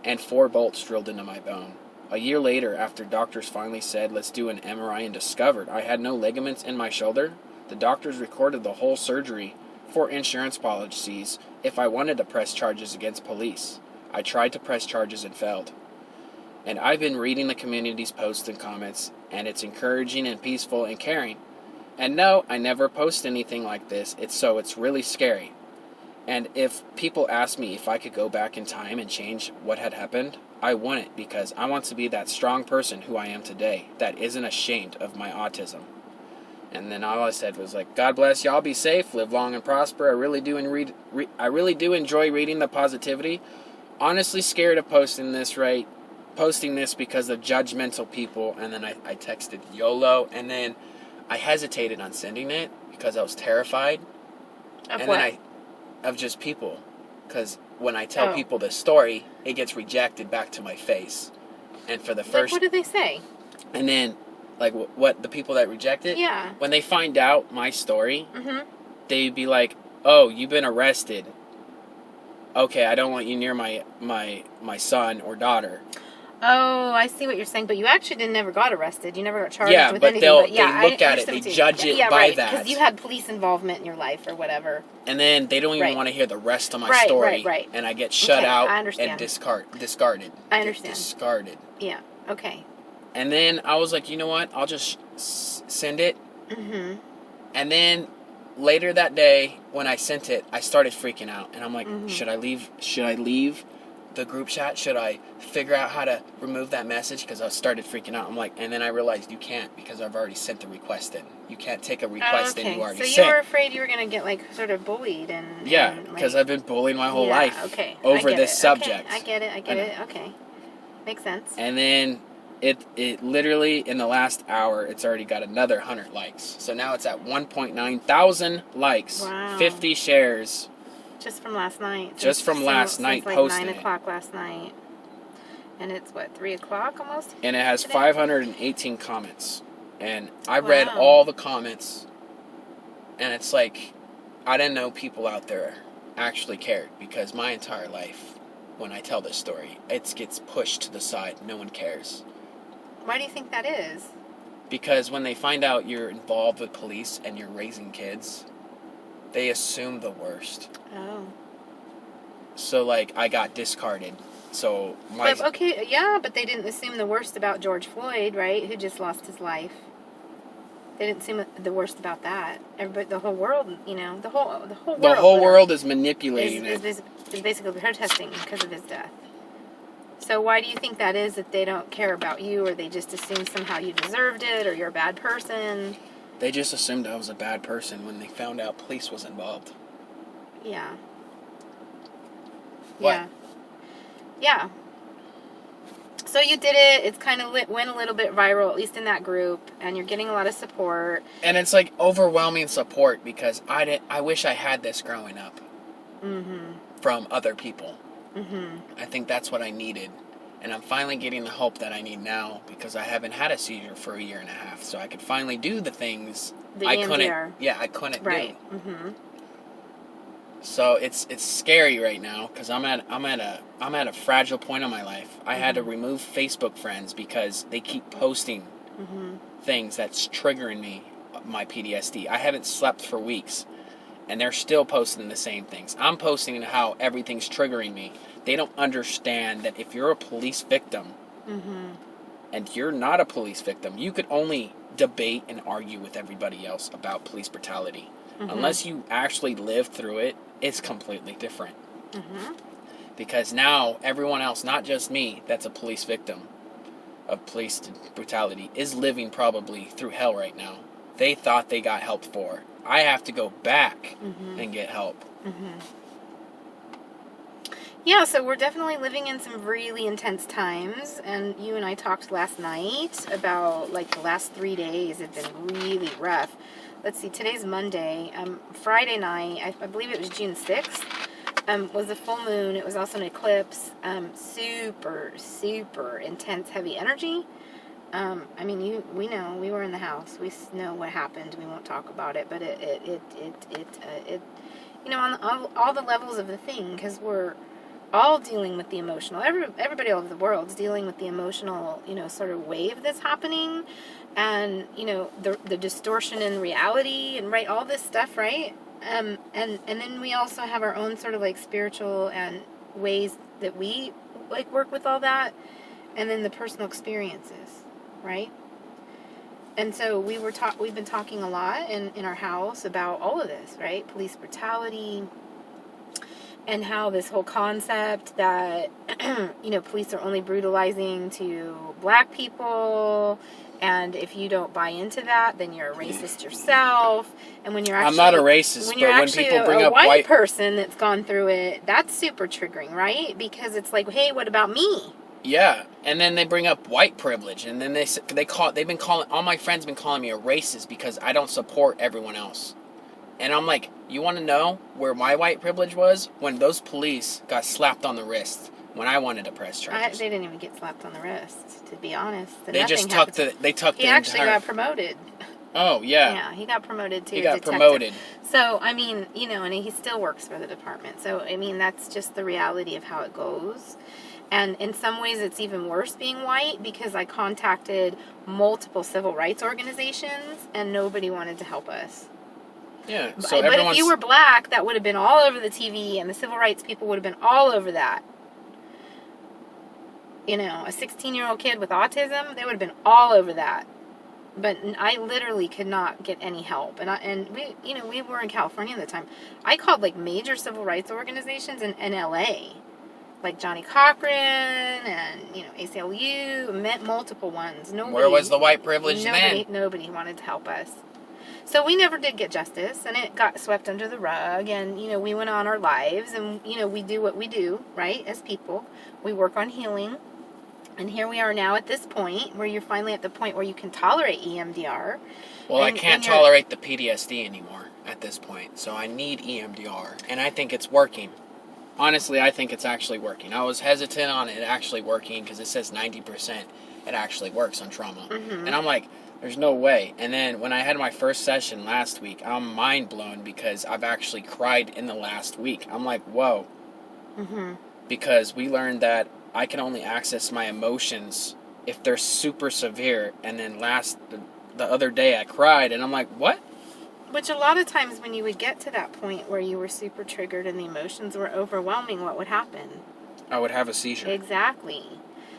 S2: and 4 bolts drilled into my bone. A year later, after doctors finally said, let's do an MRI, and discovered I had no ligaments in my shoulder, the doctors recorded the whole surgery for insurance policies if I wanted to press charges against police. I tried to press charges and failed. And I've been reading the community's posts and comments, and it's encouraging and peaceful and caring. And no, I never post anything like this, it's really scary. And if people ask me if I could go back in time and change what had happened, I wouldn't, because I want to be that strong person who I am today that isn't ashamed of my autism. And then all I said was like, God bless y'all, be safe, live long and prosper. I really do enjoy reading the positivity. Honestly scared of posting this because of judgmental people. And then I texted YOLO, and then I hesitated on sending it because I was terrified.
S3: Of what?
S2: Of just people. Because when I tell people this story, it gets rejected back to my face. And for the first...
S3: Like, what do they say?
S2: And then, like, what the people that reject it?
S3: Yeah.
S2: When they find out my story,
S3: Mm-hmm.
S2: they'd be like, oh, you've been arrested. Okay, I don't want you near my son or daughter.
S3: Oh, I see what you're saying, but you actually never got arrested. You never got charged with
S2: but
S3: anything.
S2: they
S3: I
S2: look at it, they judge it by
S3: right,
S2: that.
S3: because you had police involvement in your life or whatever.
S2: And then they don't even want to hear the rest of my story.
S3: Right.
S2: And I get shut out
S3: I understand.
S2: and discarded.
S3: I understand.
S2: Discarded.
S3: Yeah, okay.
S2: And then I was like, you know what? I'll just send it.
S3: Mm-hmm.
S2: And then later that day, when I sent it, I started freaking out. And I'm like, should I leave the group chat? Should I figure out how to remove that message? Because I started freaking out. I'm like, and then I realized you can't, because I've already sent the request in. You can't take a request in you already sent.
S3: So you were afraid you were going to get, like, sort of bullied and...
S2: Yeah, because I've been bullied my whole life over this subject.
S3: Okay, I get it. Okay. Makes sense.
S2: And then it literally, in the last hour, it's already got another 100 likes. So now it's at 1.9 thousand likes.
S3: Wow.
S2: 50 shares.
S3: Just from last night.
S2: Just from last night
S3: like
S2: posting
S3: 9 o'clock last night. And it's, 3 o'clock almost?
S2: And it has
S3: today?
S2: 518 comments. And I read all the comments. And it's like, I didn't know people out there actually cared. Because my entire life, when I tell this story, it gets pushed to the side. No one cares.
S3: Why do you think that is?
S2: Because when they find out you're involved with police and you're raising kids, they assume the worst.
S3: Oh.
S2: So, like, I got discarded. So,
S3: but they didn't assume the worst about George Floyd, right? Who just lost his life. They didn't assume the worst about that. Everybody, the whole world, the whole
S2: world is manipulating it.
S3: Is basically protesting because of his death. So why do you think that is, that they don't care about you, or they just assume somehow you deserved it, or you're a bad person?
S2: They just assumed I was a bad person when they found out police was involved.
S3: Yeah.
S2: What?
S3: Yeah. So you did it. It's kind of went a little bit viral, at least in that group, and you're getting a lot of support.
S2: And it's like overwhelming support, because I wish I had this growing up.
S3: Mm-hmm.
S2: From other people.
S3: Mm-hmm.
S2: I think that's what I needed. And I'm finally getting the help that I need now because I haven't had a seizure for a year and a half. So I could finally do the things
S3: The
S2: I
S3: EMDR.
S2: couldn't
S3: Right.
S2: do.
S3: Mm-hmm.
S2: So it's scary right now because I'm at a fragile point in my life. I had to remove Facebook friends because they keep posting things that's triggering me, my PTSD. I haven't slept for weeks, and they're still posting the same things. I'm posting how everything's triggering me. They don't understand that if you're a police victim, and you're not a police victim, you could only debate and argue with everybody else about police brutality. Unless you actually live through it, it's completely different. Because now everyone else, not just me, that's a police victim of police brutality, is living probably through hell right now. They thought they got help for. I have to go back and get help.
S3: Yeah, so we're definitely living in some really intense times, and you and I talked last night about, like, the last 3 days have been really rough. Let's see, today's Monday. Friday night, I believe it was June 6th, was a full moon. It was also an eclipse. Super, super intense, heavy energy. I mean, we know, we were in the house. We know what happened. We won't talk about it, but it you know, on all the levels of the thing, because we're all dealing with the emotional. Everybody all over the world is dealing with the emotional, you know, sort of wave that's happening, and you know, the distortion in reality, and right, all this stuff, right? And then we also have our own sort of like spiritual and ways that we like work with all that, and then the personal experiences, right? And so we've been talking a lot in our house about all of this, right? Police brutality, and how this whole concept that, you know, police are only brutalizing to black people, and if you don't buy into that, then you're a racist yourself. And when you're actually,
S2: I'm not a racist,
S3: when you're
S2: but when
S3: actually
S2: people bring
S3: a
S2: up
S3: white person that's gone through it, that's super triggering, right? Because it's like, hey, what about me?
S2: Yeah, and then they bring up white privilege, and then they've been calling, all my friends been calling me a racist because I don't support everyone else. And I'm like, you want to know where my white privilege was? When those police got slapped on the wrist when I wanted to press charges.
S3: They didn't even get slapped on the wrist, to be honest.
S2: They just tucked the
S3: He actually got promoted.
S2: Oh, yeah.
S3: Yeah, he got promoted to
S2: He got
S3: detective.
S2: promoted.
S3: So, I mean, you know, and he still works for the department. So, I mean, that's just the reality of how it goes. And in some ways, it's even worse being white, because I contacted multiple civil rights organizations and nobody wanted to help us.
S2: Yeah, so
S3: but if you were black, that would have been all over the TV, and the civil rights people would have been all over that. You know, a 16-year-old kid with autism, they would have been all over that. But I literally could not get any help. And we, you know, we were in California at the time. I called like major civil rights organizations in LA, like Johnny Cochran and, you know, ACLU, met multiple ones.
S2: Where was the white privilege then?
S3: Nobody wanted to help us. So we never did get justice, and it got swept under the rug, and, you know, we went on our lives, and, you know, we do what we do, right, as people. We work on healing, and here we are now at this point, where you're finally at the point where you can tolerate EMDR.
S2: Well, I can't tolerate the PTSD anymore at this point, so I need EMDR, and I think it's working. Honestly, I think it's actually working. I was hesitant on it actually working, because it says 90% it actually works on trauma. And I'm like, there's no way. And then when I had my first session last week, I'm mind blown because I've actually cried in the last week. I'm like, whoa. Because we learned that I can only access my emotions if they're super severe. And then the other day I cried, and I'm like, what?
S3: Which a lot of times when you would get to that point where you were super triggered and the emotions were overwhelming, what would happen?
S2: I would have a seizure.
S3: Exactly.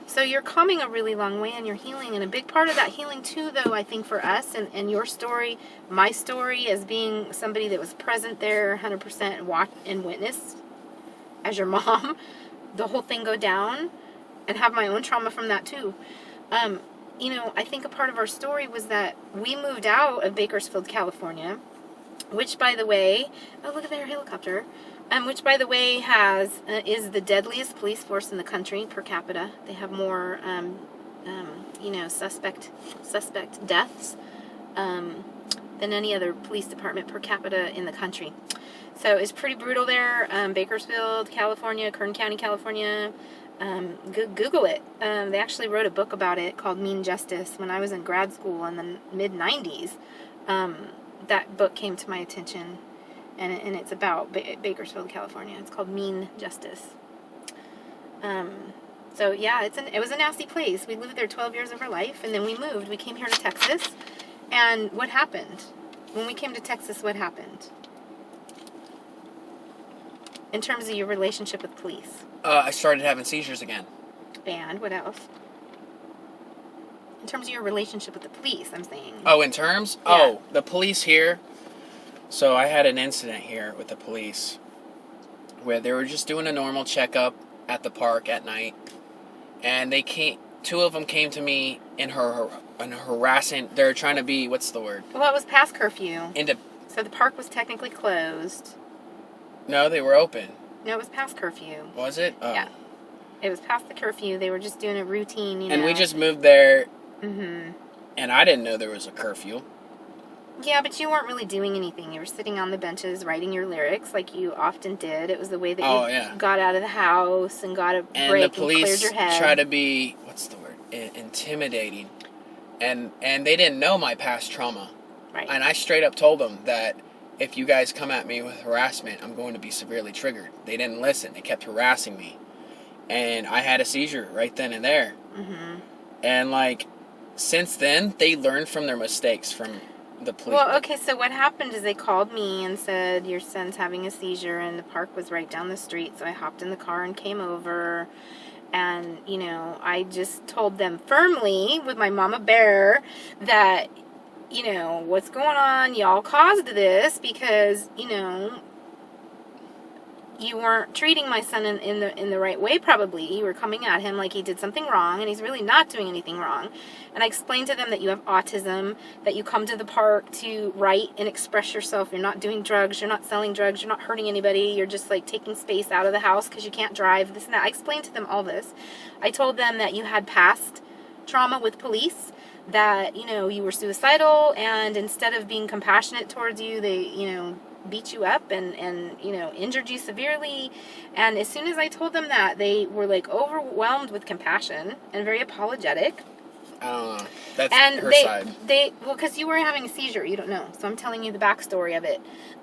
S3: So you're coming a really long way in your healing, and a big part of that healing too, though, I think for us and your story, my story as being somebody that was present there 100% and witnessed as your mom, the whole thing go down, and have my own trauma from that too. You know, I think a part of our story was that we moved out of Bakersfield, California, which, by the way, oh, look at their helicopter. Which, by the way, is the deadliest police force in the country per capita. They have more, you know, suspect deaths than any other police department per capita in the country. So it's pretty brutal there. Bakersfield, California, Kern County, California. Google it. They actually wrote a book about it called Mean Justice when I was in grad school in the mid-90s. That book came to my attention, and it's about Bakersfield, California. It's called Mean Justice. So yeah, it was a nasty place. We lived there 12 years of our life, and then we moved. We came here to Texas, and what happened? When we came to Texas, what happened? In terms of your relationship with police.
S2: I started having seizures again.
S3: And what else? In terms of your relationship with the police, I'm saying.
S2: Oh, in terms?
S3: Yeah.
S2: Oh, the police here. So I had an incident here with the police where they were just doing a normal checkup at the park at night. And they came, two of them came to me in harassing, they're trying to be, what's the word?
S3: Well, it was past curfew.
S2: Into,
S3: So the park was technically closed.
S2: no, they were open.
S3: No, it was past curfew.
S2: Was it? Oh.
S3: Yeah. It was past the curfew. They were just doing a routine, you know.
S2: And we just moved there,
S3: Mm-hmm.
S2: and I didn't know there was a curfew.
S3: Yeah, but you weren't really doing anything. You were sitting on the benches writing your lyrics like you often did. It was the way that you got out of the house and got a break and cleared your head.
S2: And the police try to be, what's the word, intimidating. And they didn't know my past trauma.
S3: Right.
S2: And I straight up told them that if you guys come at me with harassment, I'm going to be severely triggered. They didn't listen. They kept harassing me. And I had a seizure right then and there.
S3: Mm-hmm.
S2: And, like, since then, they learned from their mistakes from the police.
S3: Well, okay, so what happened is they called me and said, your son's having a seizure, and the park was right down the street, so I hopped in the car and came over, and, you know, I just told them firmly, with my mama bear, that, you know, what's going on, y'all caused this, because, you know, you weren't treating my son in the right way, probably. You were coming at him like he did something wrong, and he's really not doing anything wrong. And I explained to them that you have autism, that you come to the park to write and express yourself. You're not doing drugs, you're not selling drugs, you're not hurting anybody, you're just like taking space out of the house because you can't drive, this and that. I explained to them all this. I told them that you had past trauma with police, that, you know, you were suicidal, and instead of being compassionate towards you, they, you know, beat you up and you know, injured you severely. And as soon as I told them that, they were like overwhelmed with compassion and very apologetic.
S2: I don't know. That's
S3: And
S2: her side.
S3: well, because you were having a seizure, you don't know. So I'm telling you the backstory of it.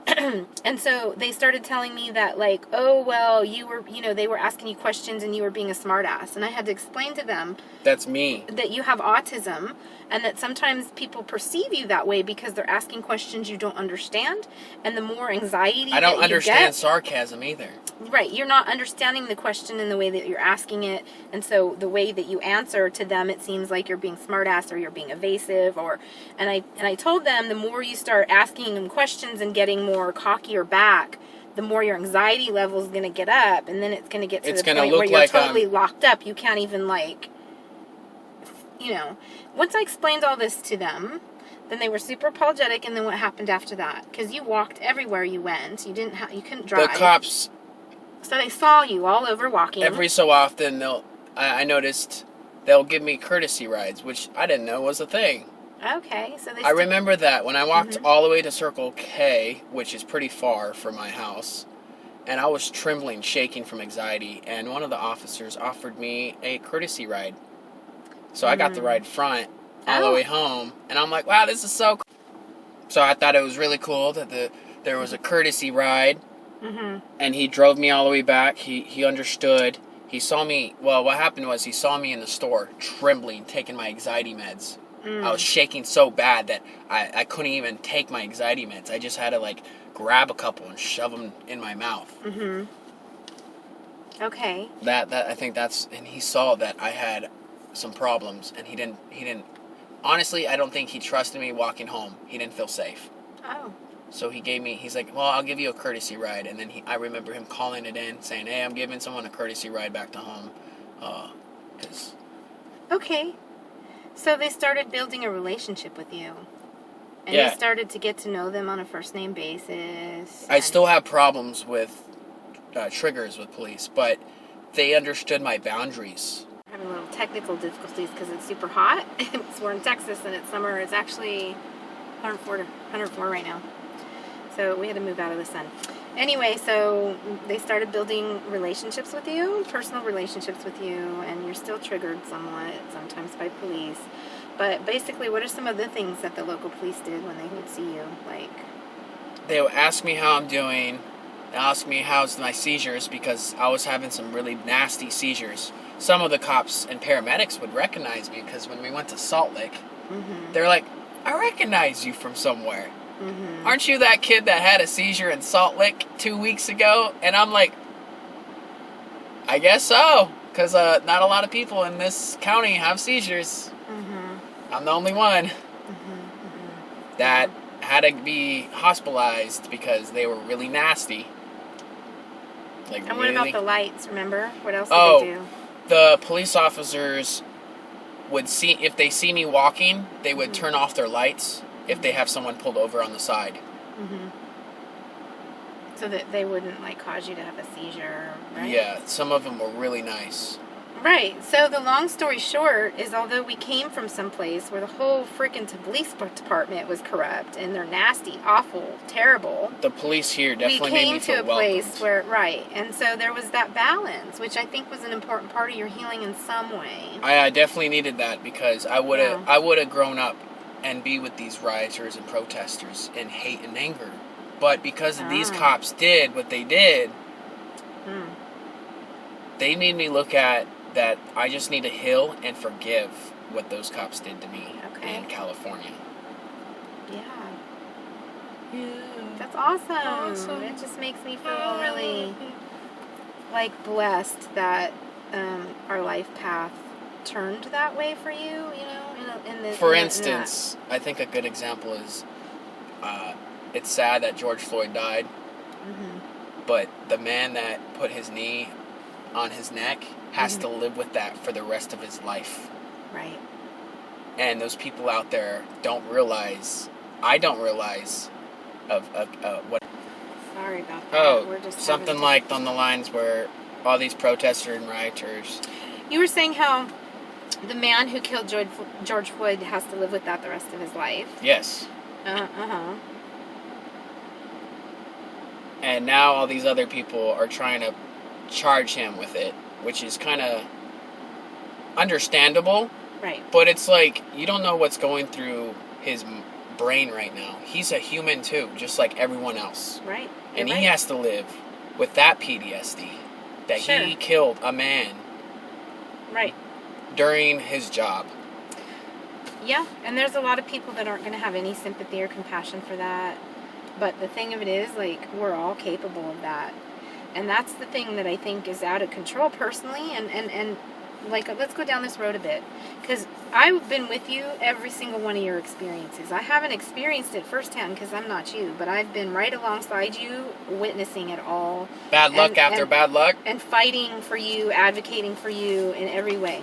S3: And so they started telling me that, like, oh, well, you were, you know, they were asking you questions and you were being a smartass. And I had to explain to them
S2: That's me.
S3: that you have autism, and that sometimes people perceive you that way because they're asking questions you don't understand. And the more anxiety
S2: I don't
S3: that you
S2: understand
S3: get,
S2: sarcasm either.
S3: right, you're not understanding the question in the way that you're asking it, and so the way that you answer to them, it seems like you're being smartass or you're being evasive, or and I told them the more you start asking them questions and getting more cocky or back, the more your anxiety level is going to get up, and then it's going to get to the point where you're totally locked up. You can't even, like, you know. Once I explained all this to them, then they were super apologetic, and then what happened after that? Because you walked everywhere you went. You you couldn't drive.
S2: The cops,
S3: So they saw you all over walking.
S2: every so often, I noticed they'll give me courtesy rides, which I didn't know was a thing.
S3: Okay, so they.
S2: I remember that when I walked all the way to Circle K, which is pretty far from my house, and I was trembling, shaking from anxiety, and one of the officers offered me a courtesy ride. So I got the ride front all the way home, and I'm like, wow, this is so cool. So I thought it was really cool that there was a courtesy ride, and he drove me all the way back. He understood. He saw me, well, what happened was he saw me in the store, trembling, taking my anxiety meds. I was shaking so bad that I couldn't even take my anxiety meds. I just had to, like, grab a couple and shove them in my mouth.
S3: Okay.
S2: That I think that's, and he saw that I had some problems, and he didn't, honestly, I don't think he trusted me walking home. He didn't feel safe.
S3: Oh.
S2: So he's like, well, I'll give you a courtesy ride. And then I remember him calling it in, saying, hey, I'm giving someone a courtesy ride back to home.
S3: Okay. So they started building a relationship with you. And
S2: Yeah.
S3: you started to get to know them on a first name basis.
S2: I still have problems with triggers with police, but they understood my boundaries.
S3: Having a little technical difficulties because it's super hot. We're in Texas and it's summer. It's actually 104 right now. So we had to move out of the sun. Anyway, so they started building relationships with you, personal relationships with you, and you're still triggered somewhat, sometimes by police. But basically, what are some of the things that the local police did when they would see you? Like,
S2: They would ask me how I'm doing, ask me how's my seizures, because I was having some really nasty seizures. Some of the cops and paramedics would recognize me, because when we went to Salt Lake, they're like, I recognize you from somewhere. Aren't you that kid that had a seizure in Salt Lake 2 weeks ago? And I'm like, I guess so, because not a lot of people in this county have seizures. I'm the only one that had to be hospitalized because they were really nasty. Like,
S3: and what
S2: really?
S3: about the lights? Remember, what else did they do?
S2: The police officers would see, if they see me walking, they would turn off their lights if they have someone pulled over on the side.
S3: So that they wouldn't like cause you to have a seizure, right?
S2: Yeah, some of them were really nice.
S3: Right. So the long story short is, although we came from some place where the whole freaking police department was corrupt and they're nasty, awful, terrible,
S2: The police here definitely
S3: we
S2: made
S3: came
S2: me
S3: to
S2: feel
S3: a place
S2: welcomed.
S3: where, right, and so there was that balance, which I think was an important part of your healing in some way.
S2: I definitely needed that, because I would have grown up and be with these rioters and protesters in hate and anger. But because these cops did what they did, they made me look at that I just need to heal and forgive what those cops did to me in California.
S3: Yeah. That's awesome. It just makes me feel really, like, blessed that our life path turned that way for you, you know?
S2: For instance, I think a good example is, it's sad that George Floyd died, but the man that put his knee on his neck has to live with that for the rest of his life.
S3: Right.
S2: And those people out there don't realize, I don't realize of what.
S3: Sorry about that. We're just
S2: something like on the lines where all these protesters and rioters.
S3: You were saying how the man who killed George Floyd has to live with that the rest of his life.
S2: Yes.
S3: Uh-huh.
S2: And now all these other people are trying to charge him with it, which is kind of understandable.
S3: Right.
S2: But it's like, you don't know what's going through his brain right now. He's a human too, just like everyone else.
S3: Right.
S2: And he has to live with that PTSD, that he killed a man.
S3: Right.
S2: During his job.
S3: Yeah, and there's a lot of people that aren't going to have any sympathy or compassion for that. But the thing of it is, like, we're all capable of that. And that's the thing that I think is out of control personally. And like, let's go down this road a bit. Because I've been with you every single one of your experiences. I haven't experienced it firsthand because I'm not you. But I've been right alongside you, witnessing it all.
S2: Bad luck after bad luck.
S3: And fighting for you, advocating for you in every way.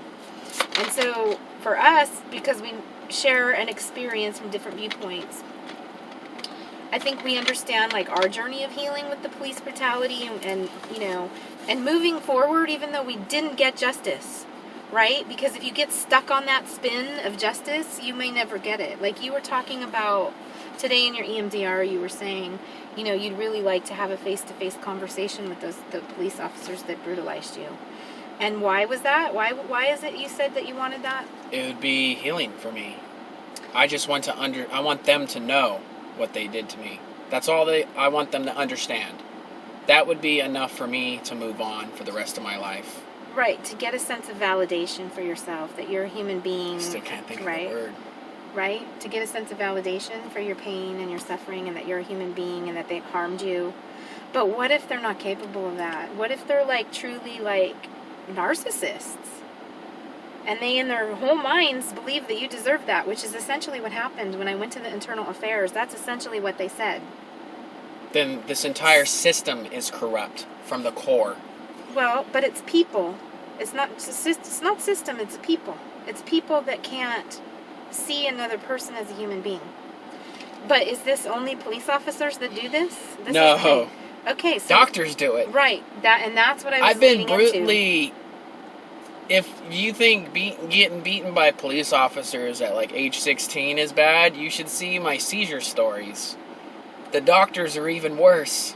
S3: And so for us, because we share an experience from different viewpoints, I think we understand, like, our journey of healing with the police brutality and you know, and moving forward even though we didn't get justice, right? Because if you get stuck on that spin of justice, you may never get it. Like you were talking about today in your EMDR, you were saying, you know, you'd really like to have a face-to-face conversation with the police officers that brutalized you. And why was that? Why is it you said that you wanted that?
S2: It would be healing for me. I just want I want them to know what they did to me. That's all I want them to understand. That would be enough for me to move on for the rest of my life.
S3: Right, to get a sense of validation for yourself, that you're a human being.
S2: Still can't think of the word.
S3: Right? To get a sense of validation for your pain and your suffering, and that you're a human being and that they've harmed you. But what if they're not capable of that? What if they're, like, truly, like, narcissists? And they, in their whole minds, believe that you deserve that, which is essentially what happened when I went to the internal affairs. That's essentially what they said.
S2: Then this entire system is corrupt from the core.
S3: Well, but it's people. It's not system, it's people. It's people that can't see another person as a human being. But is this only police officers that do this?
S2: No.
S3: Okay, so
S2: doctors do it.
S3: Right. That's what I was
S2: I've been
S3: leading
S2: brutally
S3: into.
S2: If you think getting beaten by police officers at like age 16 is bad, you should see my seizure stories. The doctors are even worse.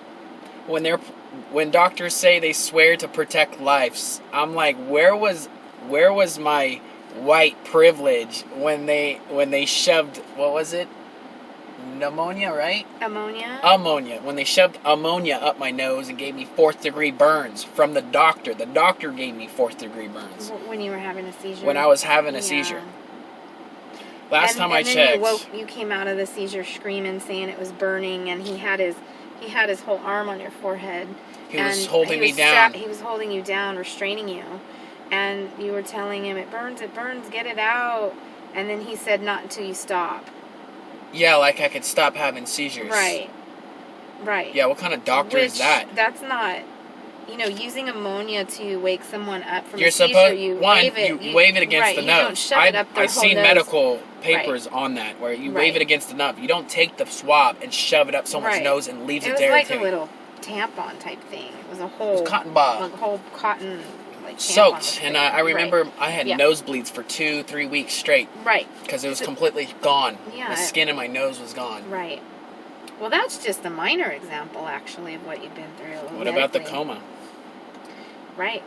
S2: when doctors say they swear to protect lives, I'm like, where was my white privilege when they shoved, what was it? Pneumonia, right?
S3: Ammonia.
S2: Ammonia. When they shoved ammonia up my nose and gave me 4th-degree burns from the doctor. The doctor gave me 4th-degree burns.
S3: When you were having a seizure.
S2: When I was having a seizure. Last time I checked.
S3: You came out of the seizure screaming, saying it was burning, and he had his whole arm on your forehead.
S2: He was holding me down.
S3: He was holding you down, restraining you, and you were telling him, it burns, get it out. And then he said, not until you stop.
S2: Yeah, like I could stop having seizures.
S3: Right.
S2: Yeah, what kind of doctor is that?
S3: That's not, using ammonia to wake someone up from
S2: You're
S3: a seizure.
S2: Supposed,
S3: you
S2: wave it against the nose.
S3: You don't shove it up their
S2: I've
S3: whole
S2: seen
S3: nose.
S2: medical papers on that, where you wave it against the nose. You don't take the swab and shove it up someone's nose and leave it there.
S3: It was like a little tampon type thing. It was a whole
S2: cotton ball.
S3: Like a whole cotton, like,
S2: soaked. And I remember I had nosebleeds for 2-3 weeks straight.
S3: Right.
S2: Because it was completely gone.
S3: Yeah.
S2: The skin in my nose was gone.
S3: Right. Well, that's just a minor example, actually, of what you've been through.
S2: What about the coma?
S3: Right.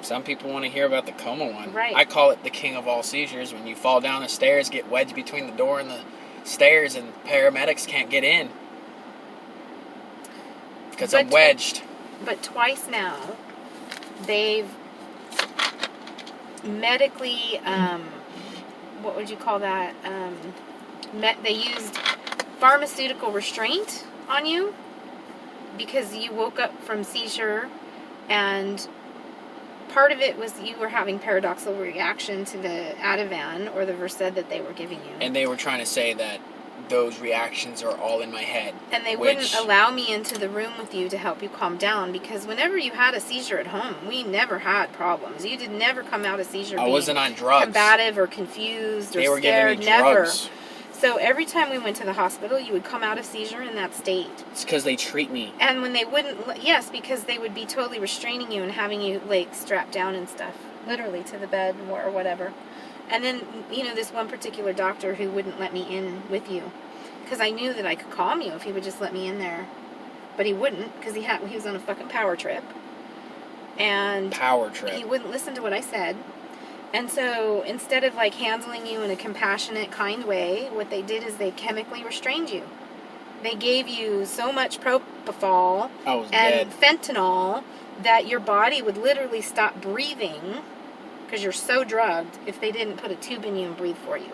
S2: Some people want to hear about the coma one.
S3: Right.
S2: I call it the king of all seizures. When you fall down the stairs, get wedged between the door and the stairs, and paramedics can't get in. Because I'm wedged. But
S3: twice now, they've medically, what would you call that? They used pharmaceutical restraint on you because you woke up from seizure, and part of it was you were having paradoxical reaction to the Ativan or the Versed that they were giving you.
S2: And they were trying to say that those reactions are all in my head.
S3: And they wouldn't allow me into the room with you to help you calm down, because whenever you had a seizure at home, we never had problems. You did never come out of seizure being
S2: wasn't on drugs.
S3: Combative or confused or
S2: they were
S3: scared.
S2: Giving me
S3: never.
S2: Drugs.
S3: So every time we went to the hospital, you would come out of seizure in that state.
S2: It's because they treat me.
S3: And when they wouldn't, yes, because they would be totally restraining you and having you, like, strapped down and stuff, literally to the bed or whatever. And then, this one particular doctor who wouldn't let me in with you, because I knew that I could calm you if he would just let me in there. But he wouldn't, because he was on a fucking power trip. And he wouldn't listen to what I said. And so instead of, like, handling you in a compassionate, kind way, what they did is they chemically restrained you. They gave you so much propofol and fentanyl that your body would literally stop breathing because you're so drugged if they didn't put a tube in you and breathe for you.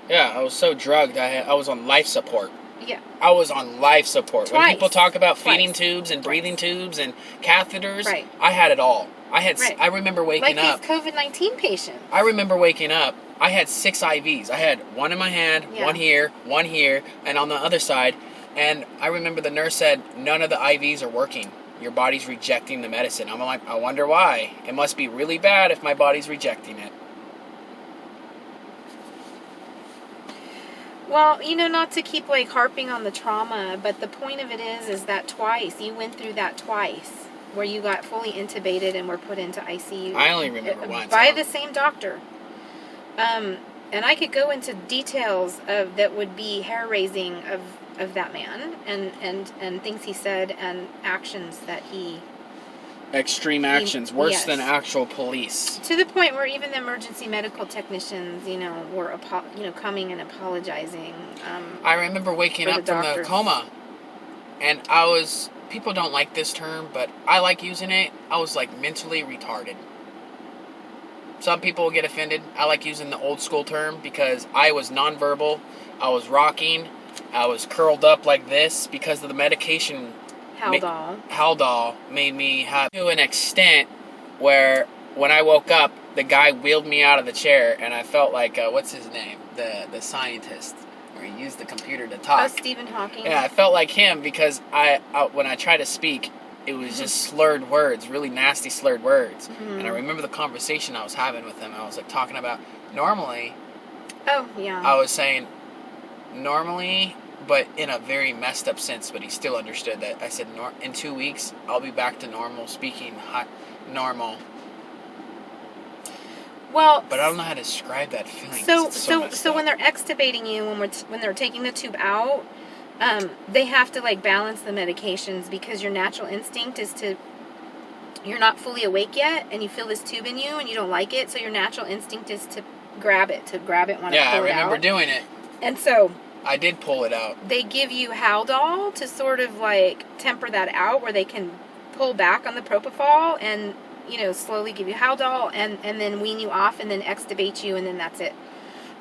S2: Yeah, I was so drugged. I was on life support.
S3: Yeah.
S2: I was on life support.
S3: Twice.
S2: When people talk about feeding tubes and breathing tubes and catheters,
S3: right.
S2: I had it all. I remember waking up.
S3: Like these COVID-19 patients.
S2: I remember waking up. I had 6 IVs. I had one in my hand, one here, and on the other side. And I remember the nurse said, none of the IVs are working. Your body's rejecting the medicine. I'm like, I wonder why. It must be really bad if my body's rejecting it.
S3: Well, not to keep, like, harping on the trauma, but the point of it is that you went through that twice, where you got fully intubated and were put into ICU.
S2: I only remember once.
S3: By the same doctor. And I could go into details that would be hair-raising of that man and things he said and actions that he...
S2: Extreme actions, worse than actual police.
S3: To the point where even the emergency medical technicians, were coming and apologizing.
S2: I remember waking up from the coma, and people don't like this term, but I like using it. I was, like, mentally retarded. Some people will get offended. I like using the old school term because I was nonverbal. I was rocking. I was curled up like this because of the medication. Haldol made me have, to an extent where when I woke up, the guy wheeled me out of the chair, and I felt like, what's his name? The scientist, where he used the computer to talk.
S3: Oh, Stephen Hawking.
S2: Yeah, I felt like him because when I tried to speak, it was just slurred words, really nasty slurred words. Mm-hmm. And I remember the conversation I was having with him. I was, like, talking about normally.
S3: Oh, yeah.
S2: I was saying normally, but in a very messed up sense, but he still understood that. I said, in 2 weeks, I'll be back to normal, speaking normal.
S3: Well,
S2: but I don't know how to describe that feeling.
S3: So when they're extubating you, when they're taking the tube out, they have to like balance the medications because your natural instinct is to, you're not fully awake yet and you feel this tube in you and you don't like it, so your natural instinct is to grab it, want to pull it out.
S2: Yeah, I remember doing it.
S3: And so
S2: I did pull it out.
S3: they give you Haldol to sort of like temper that out, where they can pull back on the propofol and, you know, slowly give you Haldol and then wean you off and then extubate you, and then that's it.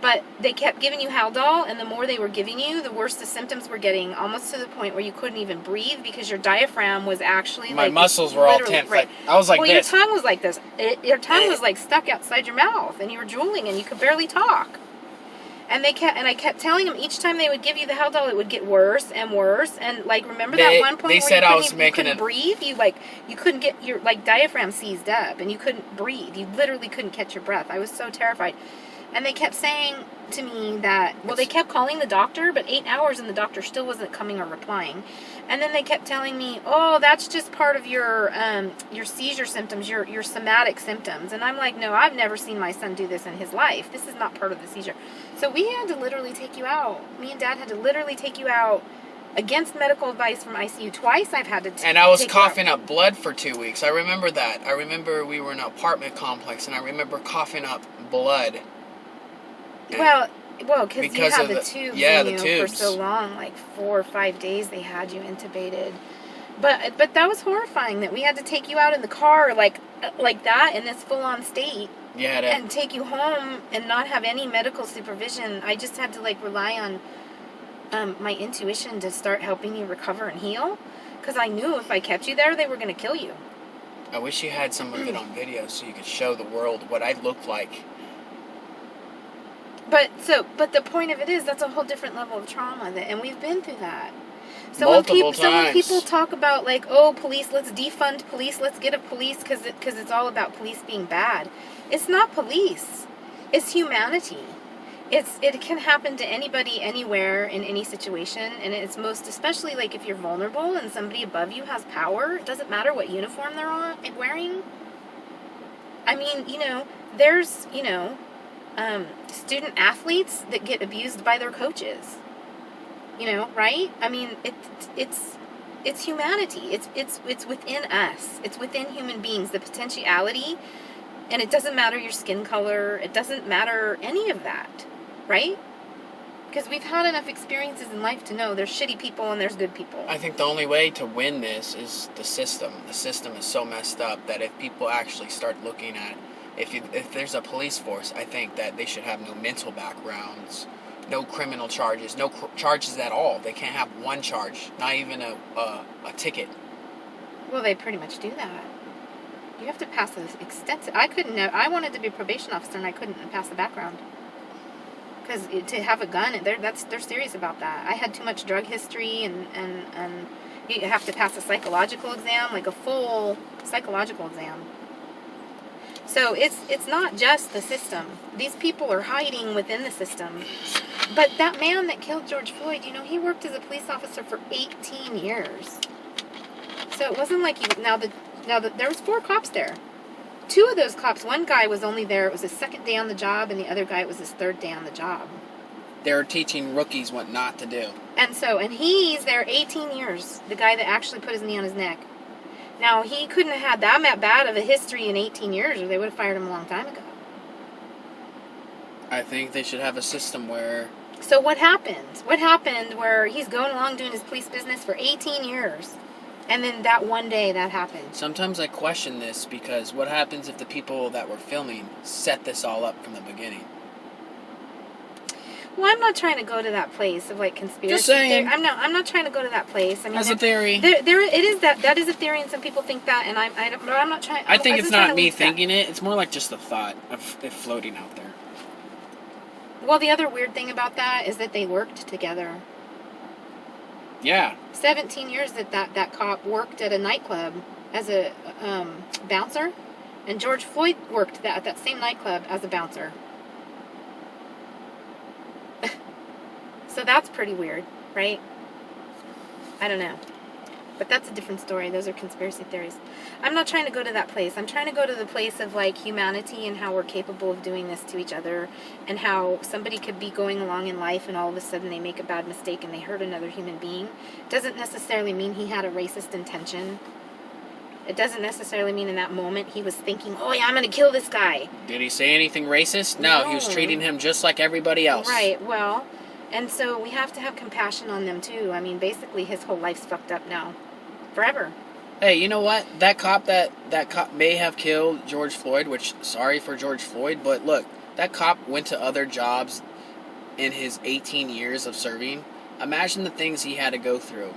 S3: But they kept giving you Haldol, and the more they were giving you, the worse the symptoms were getting, almost to the point where you couldn't even breathe because your diaphragm was actually
S2: my
S3: like...
S2: muscles were all tense.
S3: Right.
S2: Like, I was like
S3: well,
S2: this.
S3: Your tongue was like this. Your tongue was like stuck outside your mouth, and you were drooling, and you could barely talk. And I kept telling them each time they would give you the Haldol, it would get worse and worse. And like, remember that one point where you couldn't breathe? You couldn't get your like diaphragm seized up, and you couldn't breathe. You literally couldn't catch your breath. I was so terrified. And they kept saying to me that, well, they kept calling the doctor, but 8 hours and the doctor still wasn't coming or replying. And then they kept telling me, oh, that's just part of your seizure symptoms, your somatic symptoms. And I'm like, no, I've never seen my son do this in his life. This is not part of the seizure. So we had to literally take you out. Me and Dad had to literally take you out against medical advice from ICU. Twice I've had to
S2: and I was coughing up blood for 2 weeks. I remember that. I remember we were in an apartment complex, and I remember coughing up blood.
S3: Well, because you had the tubes in you
S2: tubes.
S3: for so long, like 4 or 5 days they had you intubated. But that was horrifying that we had to take you out in the car like that in this full-on state.
S2: Yeah.
S3: And take you home and not have any medical supervision. I just had to like rely on my intuition to start helping you recover and heal, because I knew if I kept you there, they were going to kill you.
S2: I wish you had some of it on video so you could show the world what I looked like.
S3: But the point of it is, that's a whole different level of trauma, and we've been through that. So
S2: Multiple
S3: So when
S2: times.
S3: people talk about like, oh, police, let's defund police, let's get a police because it's all about police being bad. It's not police. It's humanity. It can happen to anybody, anywhere, in any situation, and it's most especially like if you're vulnerable and somebody above you has power. It doesn't matter what uniform they're wearing. I mean, there's student athletes that get abused by their coaches. Right? I mean, it's humanity. It's within us. It's within human beings, the potentiality, and it doesn't matter your skin color. It doesn't matter any of that, right? Because we've had enough experiences in life to know there's shitty people and there's good people.
S2: I think the only way to win this is the system. The system is so messed up that if people actually start looking at, if there's a police force, I think that they should have no mental backgrounds, no criminal charges, no charges at all. They can't have one charge, not even a ticket.
S3: Well, they pretty much do that. You have to pass this extensive... I wanted to be a probation officer and I couldn't pass the background. Because to have a gun, they're serious about that. I had too much drug history, and you have to pass a psychological exam, like a full psychological exam. So it's not just the system. These people are hiding within the system. But that man that killed George Floyd, he worked as a police officer for 18 years. So it wasn't like there was 4 cops there. 2 of those cops, one guy was only there, it was his 2nd day on the job, and the other guy, it was his 3rd day on the job.
S2: They were teaching rookies what not to do.
S3: And he's there 18 years, the guy that actually put his knee on his neck. Now, he couldn't have had that bad of a history in 18 years, or they would have fired him a long time ago.
S2: I think they should have a system where...
S3: So what happened? What happened where he's going along doing his police business for 18 years, and then that one day that happened?
S2: Sometimes I question this, because what happens if the people that were filming set this all up from the beginning?
S3: Well, I'm not trying to go to that place of like conspiracy.
S2: Just saying.
S3: I'm not trying to go to that place. I mean,
S2: as a theory.
S3: That is a theory, and some people think that, and I'm not trying.
S2: I think it's not me thinking it. It's more like just the thought of it floating out there.
S3: Well, the other weird thing about that is that they worked together.
S2: Yeah.
S3: 17 years that cop worked at a nightclub as a bouncer, and George Floyd worked at that same nightclub as a bouncer. So that's pretty weird, right? I don't know. But that's a different story. Those are conspiracy theories. I'm not trying to go to that place. I'm trying to go to the place of, like, humanity and how we're capable of doing this to each other, and how somebody could be going along in life and all of a sudden they make a bad mistake and they hurt another human being. Doesn't necessarily mean he had a racist intention. It doesn't necessarily mean in that moment he was thinking, oh yeah, I'm going to kill this guy.
S2: Did he say anything racist? No, he was treating him just like everybody else.
S3: Right, well, and so we have to have compassion on them too. I mean, basically his whole life's fucked up now. Forever.
S2: Hey, you know what? That cop may have killed George Floyd, which, sorry for George Floyd, but look, that cop went to other jobs in his 18 years of serving. Imagine the things he had to go through.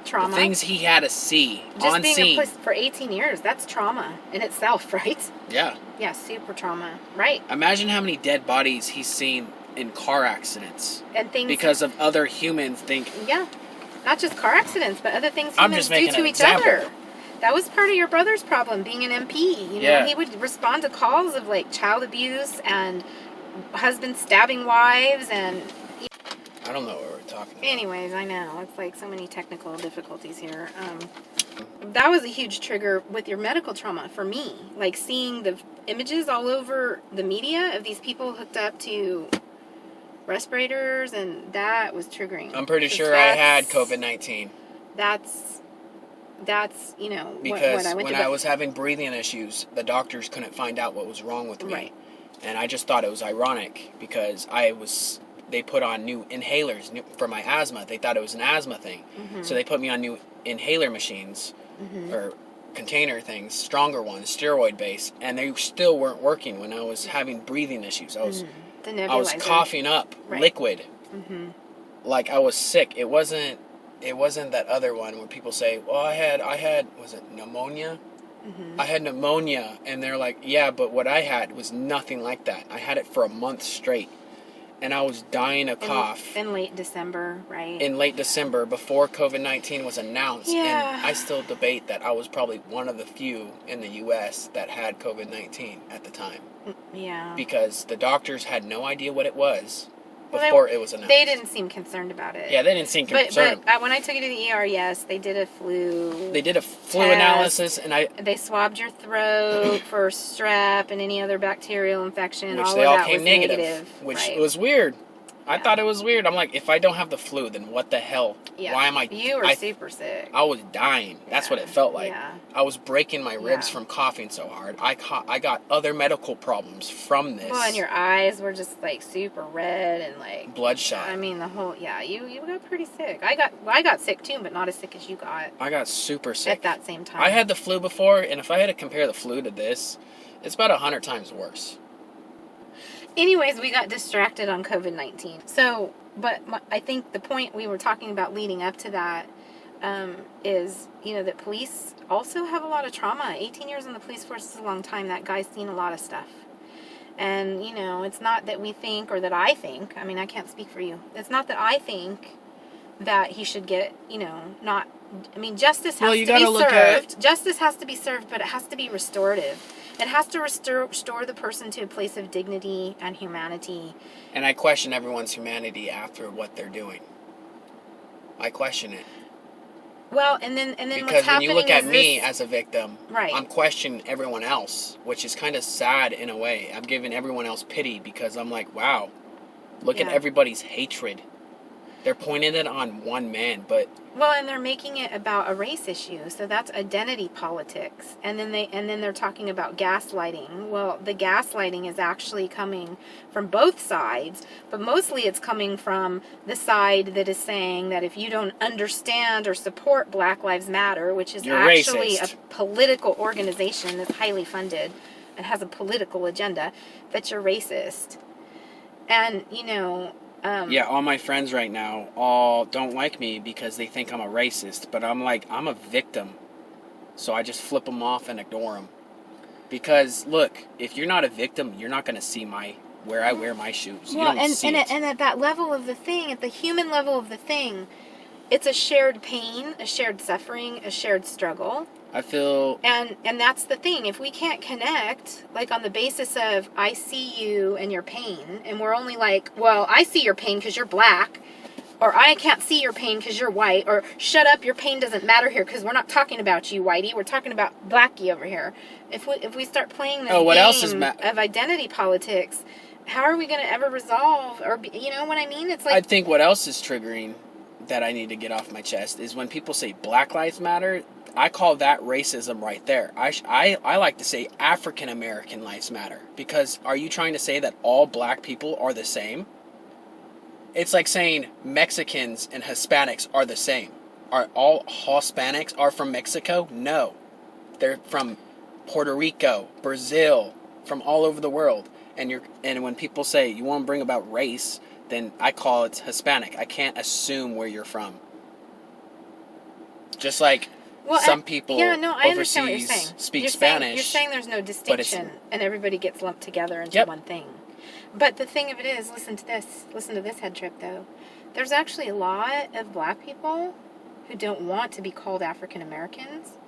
S3: Trauma.
S2: The things he had to see
S3: just
S2: on
S3: being
S2: scene.
S3: For 18 years, that's trauma in itself, right?
S2: Yeah.
S3: Yeah, super trauma. Right.
S2: Imagine how many dead bodies he's seen in car accidents.
S3: And things...
S2: Because of other humans think...
S3: Yeah. Not just car accidents, but other things
S2: I'm
S3: humans
S2: just making
S3: do to
S2: an
S3: each
S2: example.
S3: other. That was part of your brother's problem, being an MP. You know,
S2: Yeah.
S3: he would respond to calls of, like, child abuse and husbands stabbing wives and...
S2: I don't know what we're talking about.
S3: Anyways, I know. It's like so many technical difficulties here. That was a huge trigger with your medical trauma for me. Like, seeing the images all over the media of these people hooked up to respirators, and that was triggering.
S2: I'm pretty sure I had COVID-19.
S3: That's you know,
S2: because
S3: what
S2: when I was having breathing issues, the doctors couldn't find out what was wrong with me.
S3: Right.
S2: And I just thought it was ironic because they put on new inhalers for my asthma. They thought it was an asthma thing.
S3: Mm-hmm.
S2: So they put me on new inhaler machines
S3: Mm-hmm.
S2: or container things, stronger ones, steroid based, and they still weren't working when I was having breathing issues. I was
S3: The nebulizer.
S2: I was coughing up
S3: Right.
S2: liquid.
S3: Mm-hmm.
S2: Like I was sick. It wasn't that other one where people say, "Well, I had was it pneumonia?"
S3: Mm-hmm.
S2: I had pneumonia, and they're like, "Yeah, but what I had was nothing like that. I had it for a month straight, and I was dying of cough."
S3: In late December, right?
S2: In late December, before COVID-19 was announced,
S3: Yeah.
S2: and I still debate that I was probably one of the few in the U.S. that had COVID-19 at the time.
S3: Yeah.
S2: Because the doctors had no idea what it was
S3: Well,
S2: before it was announced.
S3: They didn't seem concerned about it.
S2: Yeah, they didn't seem concerned.
S3: But when I took you to the ER, yes, they did a flu.
S2: They did a flu
S3: test.
S2: analysis, and
S3: They swabbed your throat for strep and any other bacterial infection.
S2: which
S3: all
S2: they
S3: of
S2: all
S3: that
S2: came
S3: was
S2: negative, which
S3: right.
S2: was weird. I
S3: Yeah.
S2: thought it was weird. I'm like, if I don't have the flu, then what the hell?
S3: Yeah.
S2: Why am I?
S3: You were super sick.
S2: I was dying. That's what
S3: Yeah.
S2: it felt like.
S3: Yeah.
S2: I was breaking my ribs
S3: Yeah.
S2: from coughing so hard. I got other medical problems from this.
S3: Well, and your eyes were just like super red and like
S2: bloodshot.
S3: I mean, you got pretty sick. I got sick too, but not as sick as you got
S2: I got super sick
S3: at that same time.
S2: I had the flu before, and if I had to compare the flu to this, it's about 100 times worse.
S3: Anyways, we got distracted on COVID-19. So, but I think the point we were talking about leading up to that is, you know, that police also have a lot of trauma. 18 years in the police force is a long time. That guy's seen a lot of stuff. And, you know, it's not that we think, or that I think, I mean, I can't speak for you. It's not that I think that he should get, you know, not, I mean, justice has to be served. Justice has to be served, but it has to be restorative. It has to restore the person to a place of dignity and humanity.
S2: And I question everyone's humanity after what they're doing. I question it.
S3: Well, and then
S2: because
S3: what's happening
S2: when you look at
S3: is
S2: me
S3: this,
S2: as a victim,
S3: right.
S2: I'm questioning everyone else, which is kind of sad in a way. I'm giving everyone else pity because I'm like, wow, look at everybody's hatred. They're pointing it on one man, but
S3: well, and they're making it about a race issue, so that's identity politics. And then they're talking about gaslighting. Well, the gaslighting is actually coming from both sides, but mostly it's coming from the side that is saying that if you don't understand or support Black Lives Matter, which is
S2: you're
S3: actually
S2: racist.
S3: a political organization that's highly funded and has a political agenda, that you're racist. And, you know,
S2: yeah, all my friends right now all don't like me because they think I'm a racist. But I'm like, I'm a victim. So I just flip them off and ignore them. Because, look, if you're not a victim, you're not going to see where I wear my shoes.
S3: Well,
S2: you don't see it.
S3: And at that level of the thing, at the human level of the thing, it's a shared pain, a shared suffering, a shared struggle.
S2: I feel...
S3: And that's the thing. If we can't connect, like on the basis of, I see you and your pain, and we're only like, well, I see your pain because you're black, Or I can't see your pain because you're white. Or shut up, your pain doesn't matter here because we're not talking about you, whitey. We're talking about blackie over here. If we start playing this game of identity politics, how are we going to ever resolve? Or you know what I mean? It's like,
S2: I think what else is triggering that I need to get off my chest is when people say Black Lives Matter. I call that racism right there. I like to say African American lives matter, because are you trying to say that all black people are the same? It's like saying Mexicans and Hispanics are the same. Are all Hispanics are from Mexico? No. They're from Puerto Rico, Brazil, from all over the world. And when people say you want to bring about race, then I call it Hispanic. I can't assume where you're from. Just like some people overseas speak Spanish.
S3: You're saying there's no distinction and everybody gets lumped together into one thing. But the thing of it is, listen to this head trip though. There's actually a lot of black people who don't want to be called African Americans,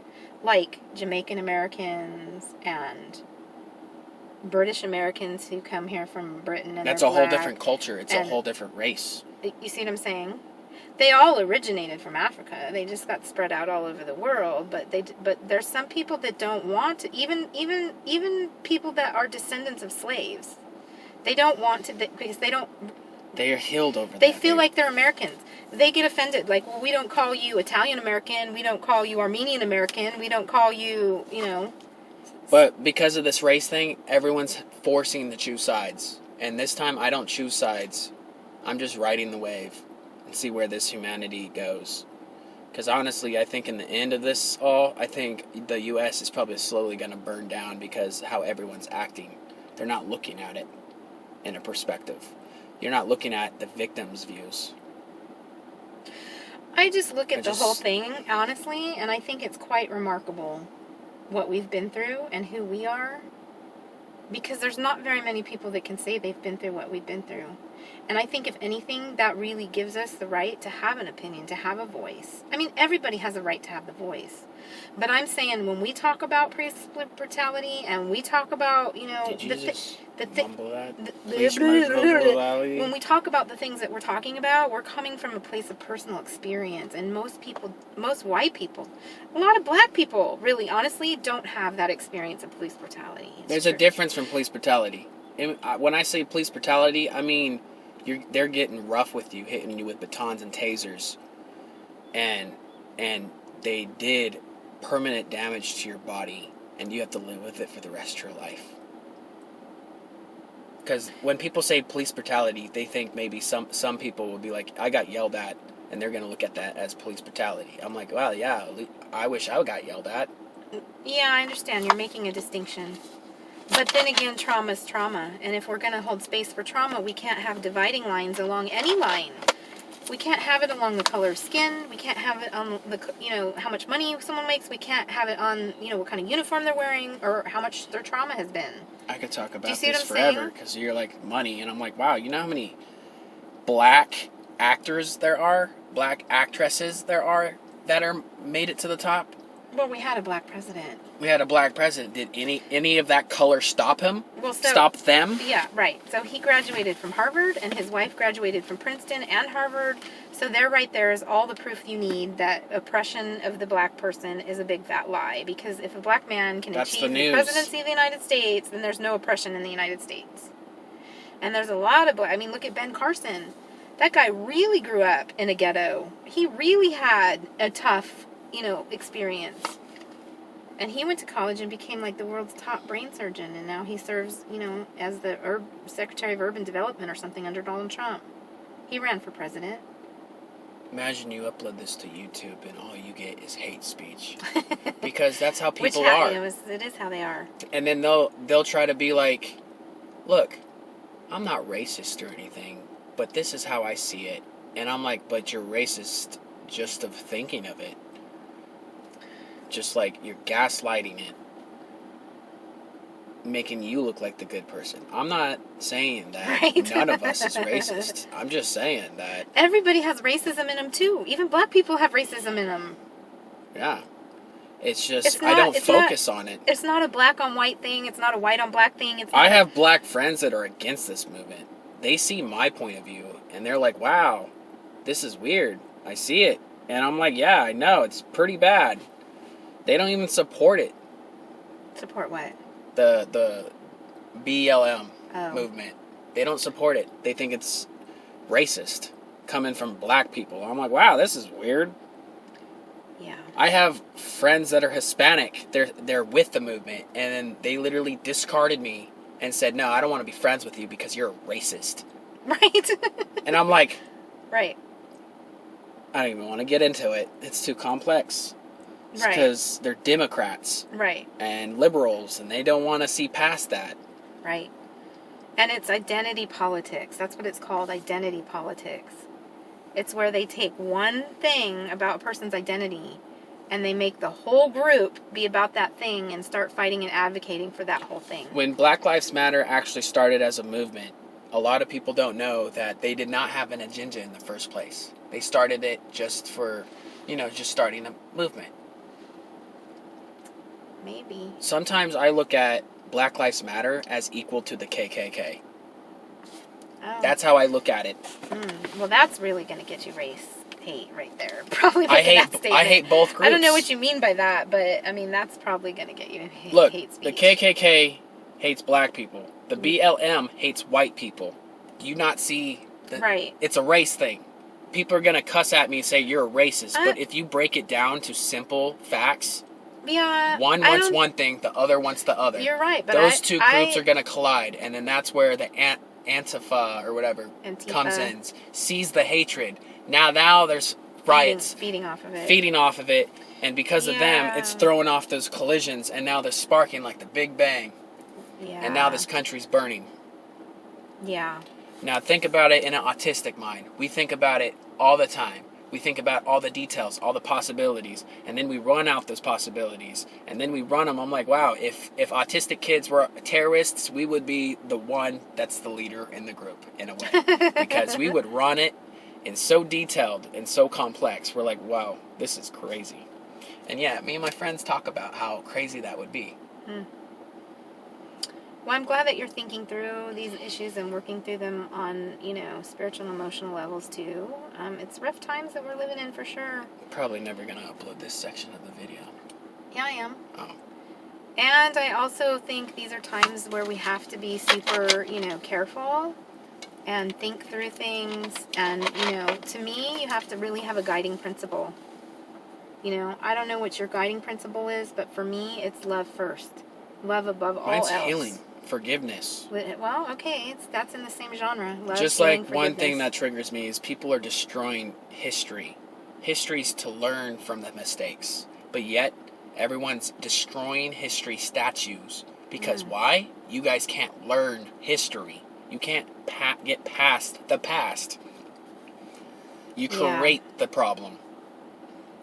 S3: like Jamaican Americans and British Americans who come here from Britain. And
S2: that's a whole different culture. It's a whole different race.
S3: You see what I'm saying? They all originated from Africa. They just got spread out all over the world. But there's some people that don't want to. Even people that are descendants of slaves, they don't want to because they don't.
S2: They are healed over.
S3: They feel like they're Americans. They get offended. Like, well, we don't call you Italian American. We don't call you Armenian American. We don't call you, you know.
S2: But because of this race thing, everyone's forcing to choose sides. And this time, I don't choose sides. I'm just riding the wave and see where this humanity goes. Because honestly, I think in the end of this all, I think the U.S. is probably slowly going to burn down because how everyone's acting. They're not looking at it in a perspective. You're not looking at the victims' views.
S3: I just look at the whole thing, honestly, and I think it's quite remarkable what we've been through and who we are, because there's not very many people that can say they've been through what we've been through. And I think if anything, that really gives us the right to have an opinion, to have a voice. I mean, everybody has a right to have the voice. But I'm saying when we talk about police brutality and we talk about, you know, when we talk about the things that we're talking about, we're coming from a place of personal experience. And most white people, a lot of black people, really, honestly, don't have that experience of police brutality.
S2: There's a difference from police brutality. When I say police brutality, I mean they're getting rough with you, hitting you with batons and tasers, and they did permanent damage to your body, and you have to live with it for the rest of your life. Because when people say police brutality, they think maybe some people will be like, I got yelled at, and they're going to look at that as police brutality. I'm like, well, yeah, I wish I got yelled at.
S3: Yeah, I understand. You're making a distinction. But then again, trauma's trauma. And if we're going to hold space for trauma, we can't have dividing lines along any line. We can't have it along the color of skin. We can't have it on the, you know, how much money someone makes. We can't have it on, you know, what kind of uniform they're wearing or how much their trauma has been.
S2: I could talk about this forever because you're like money. And I'm like, wow, you know how many black actors there are? Black actresses there are that are made it to the top?
S3: Well, we had a black president.
S2: We had a black president. Did any of that color stop him? Stop them?
S3: Yeah, right. So he graduated from Harvard, and his wife graduated from Princeton and Harvard. So there, right there, is all the proof you need that oppression of the black person is a big fat lie. Because if a black man can achieve the presidency of the United States, then there's no oppression in the United States. And there's a lot of I mean, look at Ben Carson. That guy really grew up in a ghetto. He really had a tough, you know, experience. And he went to college and became like the world's top brain surgeon. And now he serves, you know, as the Secretary of Urban Development or something under Donald Trump. He ran for president.
S2: Imagine you upload this to YouTube and all you get is hate speech. Because that's how people are.
S3: It is how they are.
S2: And then they'll try to be like, look, I'm not racist or anything, but this is how I see it. And I'm like, but you're racist just of thinking of it. Just like you're gaslighting it, making you look like the good person. I'm not saying that none of us is racist. I'm just saying that
S3: everybody has racism in them too. Even black people have racism in them.
S2: Yeah. It's just, I don't focus on it.
S3: It's not a black on white thing. It's not a white on black thing.
S2: I have black friends that are against this movement. They see my point of view and they're like, wow, this is weird. I see it. And I'm like, yeah, I know. It's pretty bad. They don't even support it.
S3: Support what?
S2: The BLM
S3: Oh.
S2: movement. They don't support it. They think it's racist coming from black people. I'm like, wow, this is weird.
S3: Yeah.
S2: I have friends that are Hispanic. They're with the movement, and then they literally discarded me and said, no, I don't want to be friends with you because you're a racist.
S3: Right.
S2: And I'm like,
S3: right.
S2: I don't even want to get into it. It's too complex. It's
S3: Right.
S2: because they're Democrats
S3: Right.
S2: and liberals, and they don't want to see past that.
S3: Right. And it's identity politics. That's what it's called, identity politics. It's where they take one thing about a person's identity and they make the whole group be about that thing and start fighting and advocating for that whole thing.
S2: When Black Lives Matter actually started as a movement, a lot of people don't know that they did not have an agenda in the first place. They started it just for, just starting a movement.
S3: Maybe.
S2: Sometimes I look at Black Lives Matter as equal to the KKK.
S3: Oh.
S2: That's how I look at it.
S3: Well, that's really going to get you race hate right there. Probably making that statement.
S2: I hate both groups.
S3: I don't know what you mean by that, but I mean that's probably going to get you
S2: Look,
S3: hate speech.
S2: the KKK hates black people. The BLM hates white people. Do you not see that?
S3: Right.
S2: It's a race thing. People are going to cuss at me and say you're a racist, but if you break it down to simple facts,
S3: yeah,
S2: one wants one thing, the other wants the other.
S3: You're right, but
S2: those two groups are going to collide, and then that's where the Antifa or whatever comes in, sees the hatred. Now there's riots
S3: feeding off of it,
S2: and because of them, it's throwing off those collisions, and now they're sparking like the Big Bang.
S3: Yeah.
S2: And now this country's burning.
S3: Yeah.
S2: Now think about it in an autistic mind. We think about it all the time. We think about all the details, all the possibilities, and then we run out those possibilities, and then we run them. I'm like, wow, if autistic kids were terrorists, we would be the one that's the leader in the group, in a way. Because we would run it in so detailed and so complex. We're like, wow, this is crazy. And yeah, me and my friends talk about how crazy that would be.
S3: Well, I'm glad that you're thinking through these issues and working through them on, spiritual and emotional levels too. It's rough times that we're living in for sure.
S2: Probably never going to upload this section of the video.
S3: Yeah, I am.
S2: Oh.
S3: And I also think these are times where we have to be super, careful and think through things. And, to me, you have to really have a guiding principle. I don't know what your guiding principle is, but for me, it's love first. Love above all else.
S2: Mine's healing. Forgiveness.
S3: Well, okay, that's in the same genre. Love,
S2: just
S3: healing,
S2: like one thing that triggers me is people are destroying history. History's to learn from the mistakes. But yet, everyone's destroying history statues. Because why? You guys can't learn history. You can't get past the past. You create the problem.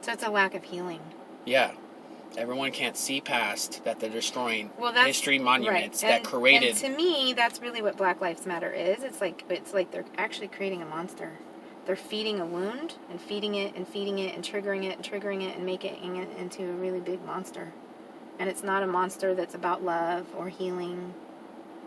S3: So it's a lack of healing.
S2: Yeah. Everyone can't see past that they're destroying history monuments that created.
S3: And to me, that's really what Black Lives Matter is. It's like they're actually creating a monster. They're feeding a wound and feeding it and feeding it and triggering it and making it into a really big monster. And it's not a monster that's about love or healing.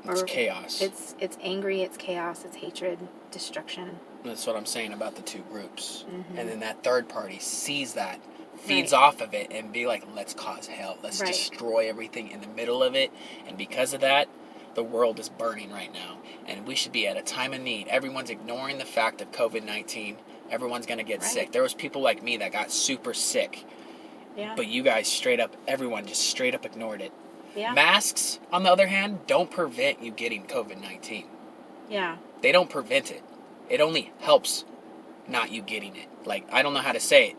S2: It's chaos.
S3: It's angry. It's chaos. It's hatred, destruction.
S2: That's what I'm saying about the two groups. And then that third party sees that. Feeds off of it and be like, let's cause hell. Let's destroy everything in the middle of it. And because of that, the world is burning right now. And we should be at a time of need. Everyone's ignoring the fact of COVID-19. Everyone's going to get sick. There was people like me that got super sick. Yeah. But you guys everyone just straight up ignored it. Yeah. Masks, on the other hand, don't prevent you getting COVID-19.
S3: Yeah.
S2: They don't prevent it. It only helps not you getting it. Like, I don't know how to say it.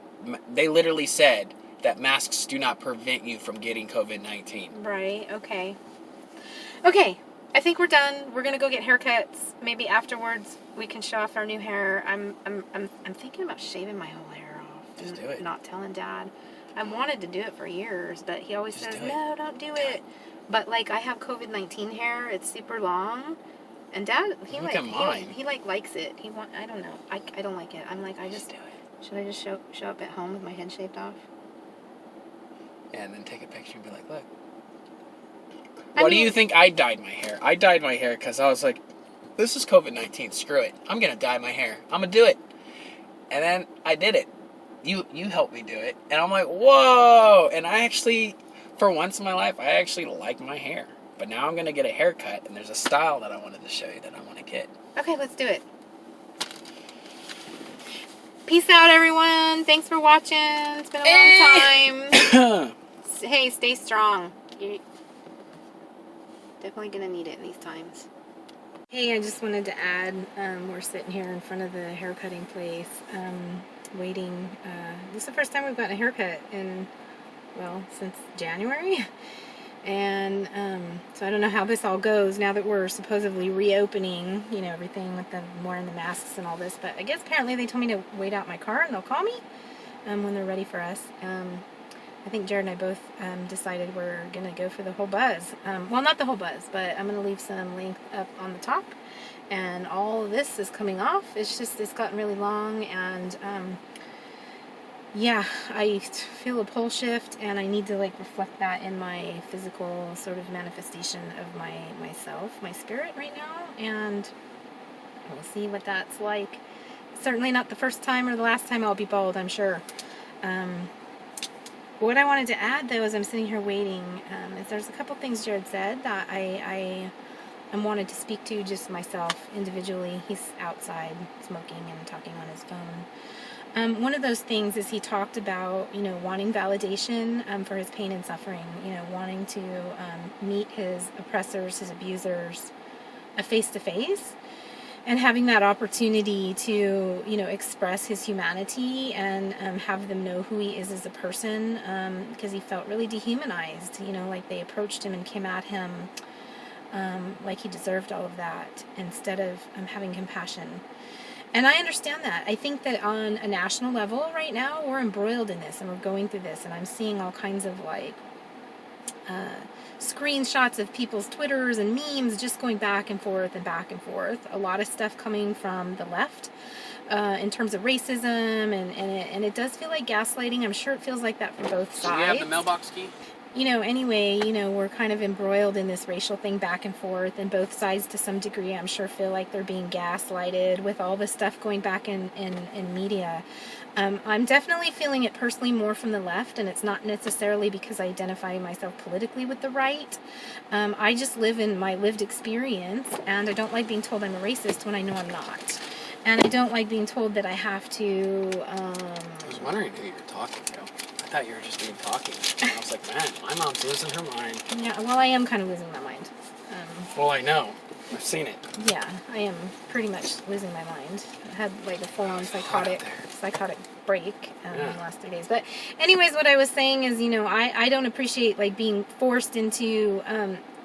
S2: They literally said that masks do not prevent you from getting COVID-19.
S3: Right, okay. Okay, I think we're done. We're going to go get haircuts. Maybe afterwards we can show off our new hair. I'm thinking about shaving my whole hair off.
S2: Just do it.
S3: Not telling Dad. I wanted to do it for years, but he always says, no, don't do
S2: it.
S3: it. But, like, I have COVID-19 hair. It's super long. And Dad, he likes it. I don't know. I don't like it. I'm like,
S2: just do it.
S3: Should I just show up at home with my head shaved off?
S2: Yeah, and then take a picture and be like, look. Why do you think I dyed my hair? I dyed my hair because I was like, this is COVID-19. Screw it. I'm going to dye my hair. I'm going to do it. And then I did it. You helped me do it. And I'm like, whoa. And I actually, for once in my life, I actually like my hair. But now I'm going to get a haircut, and there's a style that I wanted to show you that I want to get.
S3: Okay, let's do it. Peace out, everyone. Thanks for watching. It's been a long time. Hey, stay strong. You're definitely going to need it in these times. Hey, I just wanted to add, we're sitting here in front of the haircutting place, waiting. This is the first time we've gotten a haircut in, well, since January. And so I don't know how this all goes now that we're supposedly reopening, you know, everything with the wearing the masks and all this. But I guess apparently they told me to wait out my car and they'll call me when they're ready for us. I think Jared and I both decided we're going to go for the whole buzz. Well, not the whole buzz, but I'm going to leave some length up on the top. And all of this is coming off. It's just, it's gotten really long. And yeah, I feel a pole shift. And I need to like reflect that in my physical sort of manifestation of myself, my spirit right now. And we'll see what that's like. Certainly not the first time or the last time I'll be bald, I'm sure. What I wanted to add, though, as I'm sitting here waiting, is there's a couple things Jared said that I wanted to speak to just myself individually. He's outside smoking and talking on his phone. One of those things is he talked about, you know, wanting validation for his pain and suffering, you know, wanting to meet his oppressors, his abusers, face-to-face. And having that opportunity to, you know, express his humanity and have them know who he is as a person, because he felt really dehumanized, you know, like they approached him and came at him like he deserved all of that instead of having compassion. And I understand that. I think that on a national level right now, we're embroiled in this and we're going through this, and I'm seeing all kinds of like screenshots of people's Twitters and memes just going back and forth and back and forth. A lot of stuff coming from the left in terms of racism, and it does feel like gaslighting. I'm sure it feels like that for both sides.
S2: Do you have the mailbox key?
S3: You know, anyway, you know, we're kind of embroiled in this racial thing back and forth, and both sides to some degree, I'm sure, feel like they're being gaslighted with all this stuff going back in media. I'm definitely feeling it personally more from the left, and it's not necessarily because I identify myself politically with the right. I just live in my lived experience, and I don't like being told I'm a racist when I know I'm not. And I don't like being told that I have to...
S2: I was wondering who you were talking to. I thought you were just being talking. I was like, man, my mom's losing her mind.
S3: Yeah, well, I am kind of losing my mind.
S2: Well, I know. I've seen it.
S3: Yeah, I am pretty much losing my mind. I had like a full-on psychotic break in the last 3 days. But anyways, what I was saying is, you know, I don't appreciate like being forced into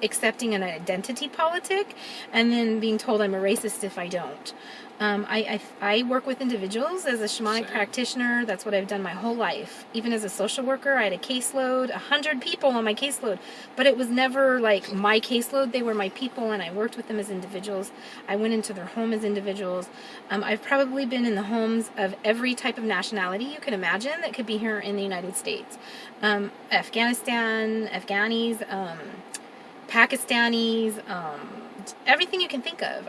S3: accepting an identity politic and then being told I'm a racist if I don't. I work with individuals as a shamanic practitioner. That's what I've done my whole life. Even as a social worker, I had a caseload, 100 people on my caseload, but it was never like my caseload. They were my people, and I worked with them as individuals. I went into their home as individuals. I've probably been in the homes of every type of nationality you can imagine that could be here in the United States. Afghanistan, Afghanis, Pakistanis, everything you can think of,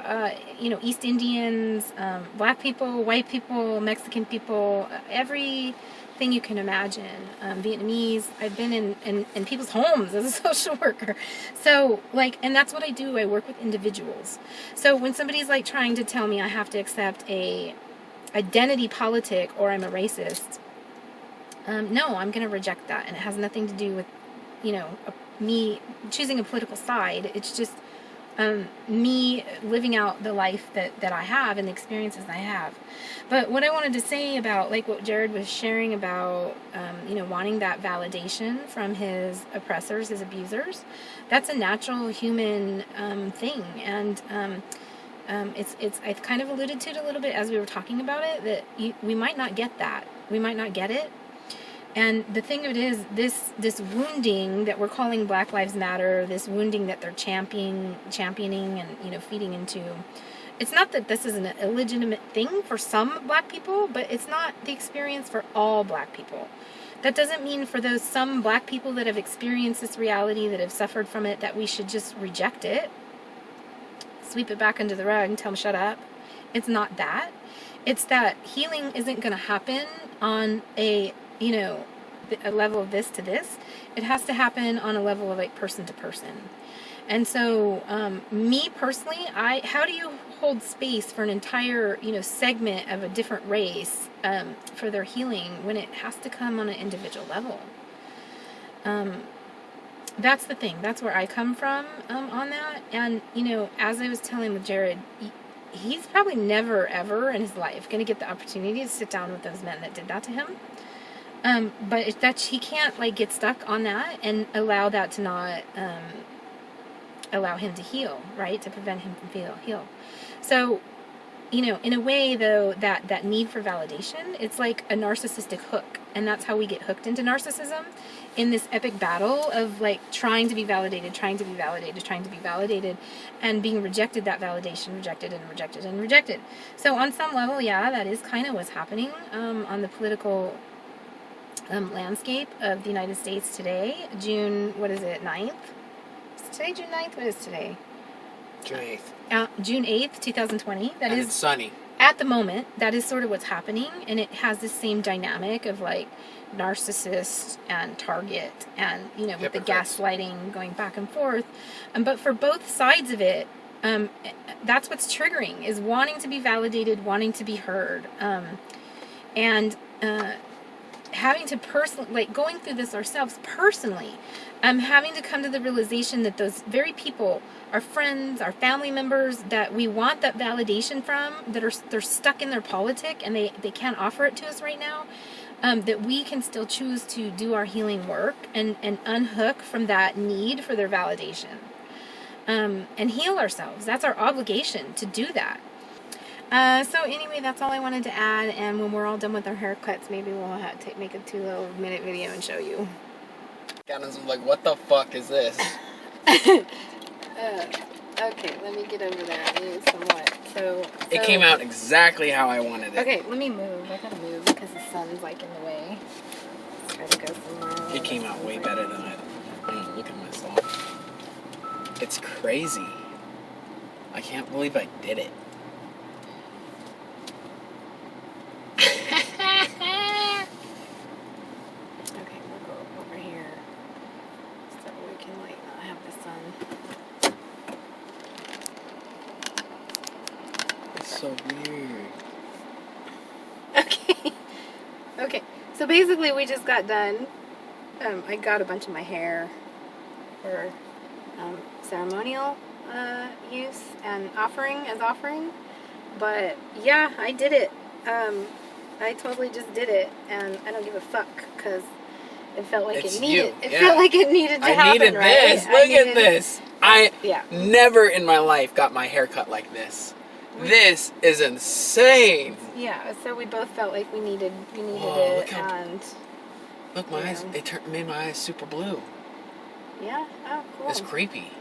S3: you know, East Indians, black people, white people, Mexican people, everything you can imagine, Vietnamese. I've been in people's homes as a social worker. So, like, and that's what I do. I work with individuals. So when somebody's, like, trying to tell me I have to accept a identity politic or I'm a racist, no, I'm going to reject that. And it has nothing to do with, you know, me choosing a political side. It's just me living out the life that I have and the experiences I have. But what I wanted to say about, like, what Jared was sharing about, you know, wanting that validation from his oppressors, his abusers, that's a natural human thing. And I've kind of alluded to it a little bit as we were talking about it, that we might not get that. We might not get it. And the thing of it is, this wounding that we're calling Black Lives Matter, this wounding that they're championing and, you know, feeding into, it's not that this is an illegitimate thing for some black people, but it's not the experience for all black people. That doesn't mean for those some black people that have experienced this reality, that have suffered from it, that we should just reject it, sweep it back under the rug and tell them shut up. It's not that. it's that healing isn't going to happen on a, a level of this to this. It has to happen on a level of like person to person. And so, me personally, how do you hold space for an entire, segment of a different race for their healing when it has to come on an individual level? That's the thing. That's where I come from on that. And, as I was telling with Jared, he's probably never, ever in his life going to get the opportunity to sit down with those men that did that to him. But that he can't, like, get stuck on that and allow that to not allow him to heal, right? To prevent him from heal. So, in a way, though, that need for validation, it's like a narcissistic hook. And that's how we get hooked into narcissism, in this epic battle of, like, trying to be validated, and being rejected that validation, rejected. So on some level, yeah, that is kind of what's happening on the political landscape of the United States today. June 9th? Is today June 9th? What is today?
S2: June 8th.
S3: June 8th, 2020.
S2: And it's sunny.
S3: At the moment, that is sort of what's happening, and it has the same dynamic of, like, narcissist and target, and, with the gaslighting going back and forth. But for both sides of it, that's what's triggering, is wanting to be validated, wanting to be heard, and having to personally, like, going through this ourselves personally, having to come to the realization that those very people, our friends, our family members that we want that validation from, they're stuck in their politic and they can't offer it to us right now, that we can still choose to do our healing work and unhook from that need for their validation, and heal ourselves. That's our obligation to do that. So anyway, that's all I wanted to add, and when we're all done with our haircuts, maybe we'll have to make a 2-minute video and show you.
S2: Gannon's like, what the fuck is this?
S3: Okay, let me get over there. I need somewhat. So
S2: it came out exactly how I wanted it.
S3: Okay, let me move. I gotta move because the sun's, like, in the way. Let's try to go somewhere.
S2: It came out way better than I look at myself. It's crazy. I can't believe I did it.
S3: Okay, we'll go over here so we can, like, not have the sun.
S2: It's so weird.
S3: Okay. So basically, we just got done. I got a bunch of my hair for ceremonial use and offering. But yeah, I did it. I totally just did it, and I don't give a fuck because it felt like
S2: It's
S3: it needed.
S2: you.
S3: It felt like it needed to happen.
S2: I needed
S3: right?
S2: this. Look at this. I
S3: Yeah.
S2: never in my life got my hair cut like this. This is insane.
S3: Yeah. So we both felt like we needed
S2: Whoa,
S3: it, and
S2: look, my eyes. It made my eyes super blue.
S3: yeah. Oh, cool.
S2: It's creepy.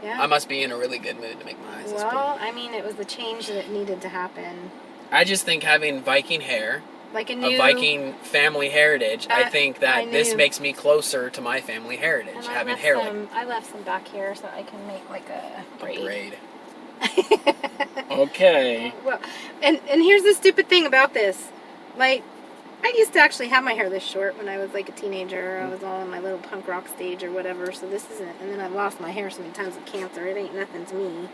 S3: Yeah.
S2: I must be in a really good mood to make my eyes this blue.
S3: Well, I mean, it was the change that needed to happen.
S2: I just think having Viking hair,
S3: Like a
S2: Viking family heritage, I think that this makes me closer to my family heritage,
S3: and
S2: having hair like
S3: I left some back here so I can make like a braid.
S2: Okay.
S3: Well, and here's the stupid thing about this. Like, I used to actually have my hair this short when I was like a teenager. I was all in my little punk rock stage or whatever, so this isn't. And then I've lost my hair so many times with cancer. It ain't nothing to me.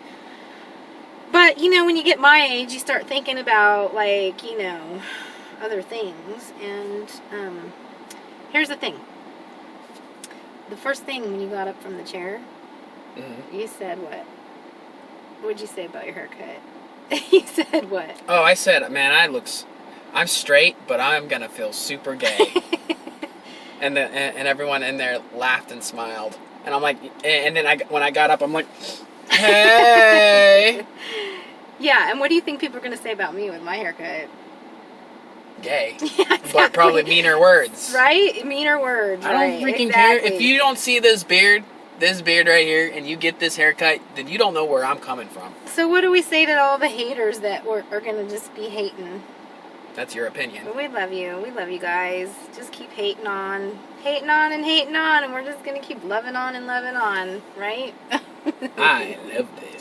S3: But, when you get my age, you start thinking about, like, other things. And here's the thing. The first thing when you got up from the chair, you said what? What'd you say about your haircut? You said what?
S2: Oh, I said, man, I'm straight, but I'm gonna feel super gay. and everyone in there laughed and smiled. And I'm like, and then when I got up, I'm like, hey.
S3: Yeah, and what do you think people are going to say about me with my haircut?
S2: Gay.
S3: Yeah, exactly.
S2: But probably meaner words.
S3: Right? Meaner words.
S2: I don't freaking care. If you don't see this beard right here, and you get this haircut, then you don't know where I'm coming from.
S3: So what do we say to all the haters that are going to just be hating?
S2: That's your opinion.
S3: We love you. We love you guys. Just keep hating on. Hating on and hating on, and we're just going to keep loving on and loving on. Right?
S2: I love this.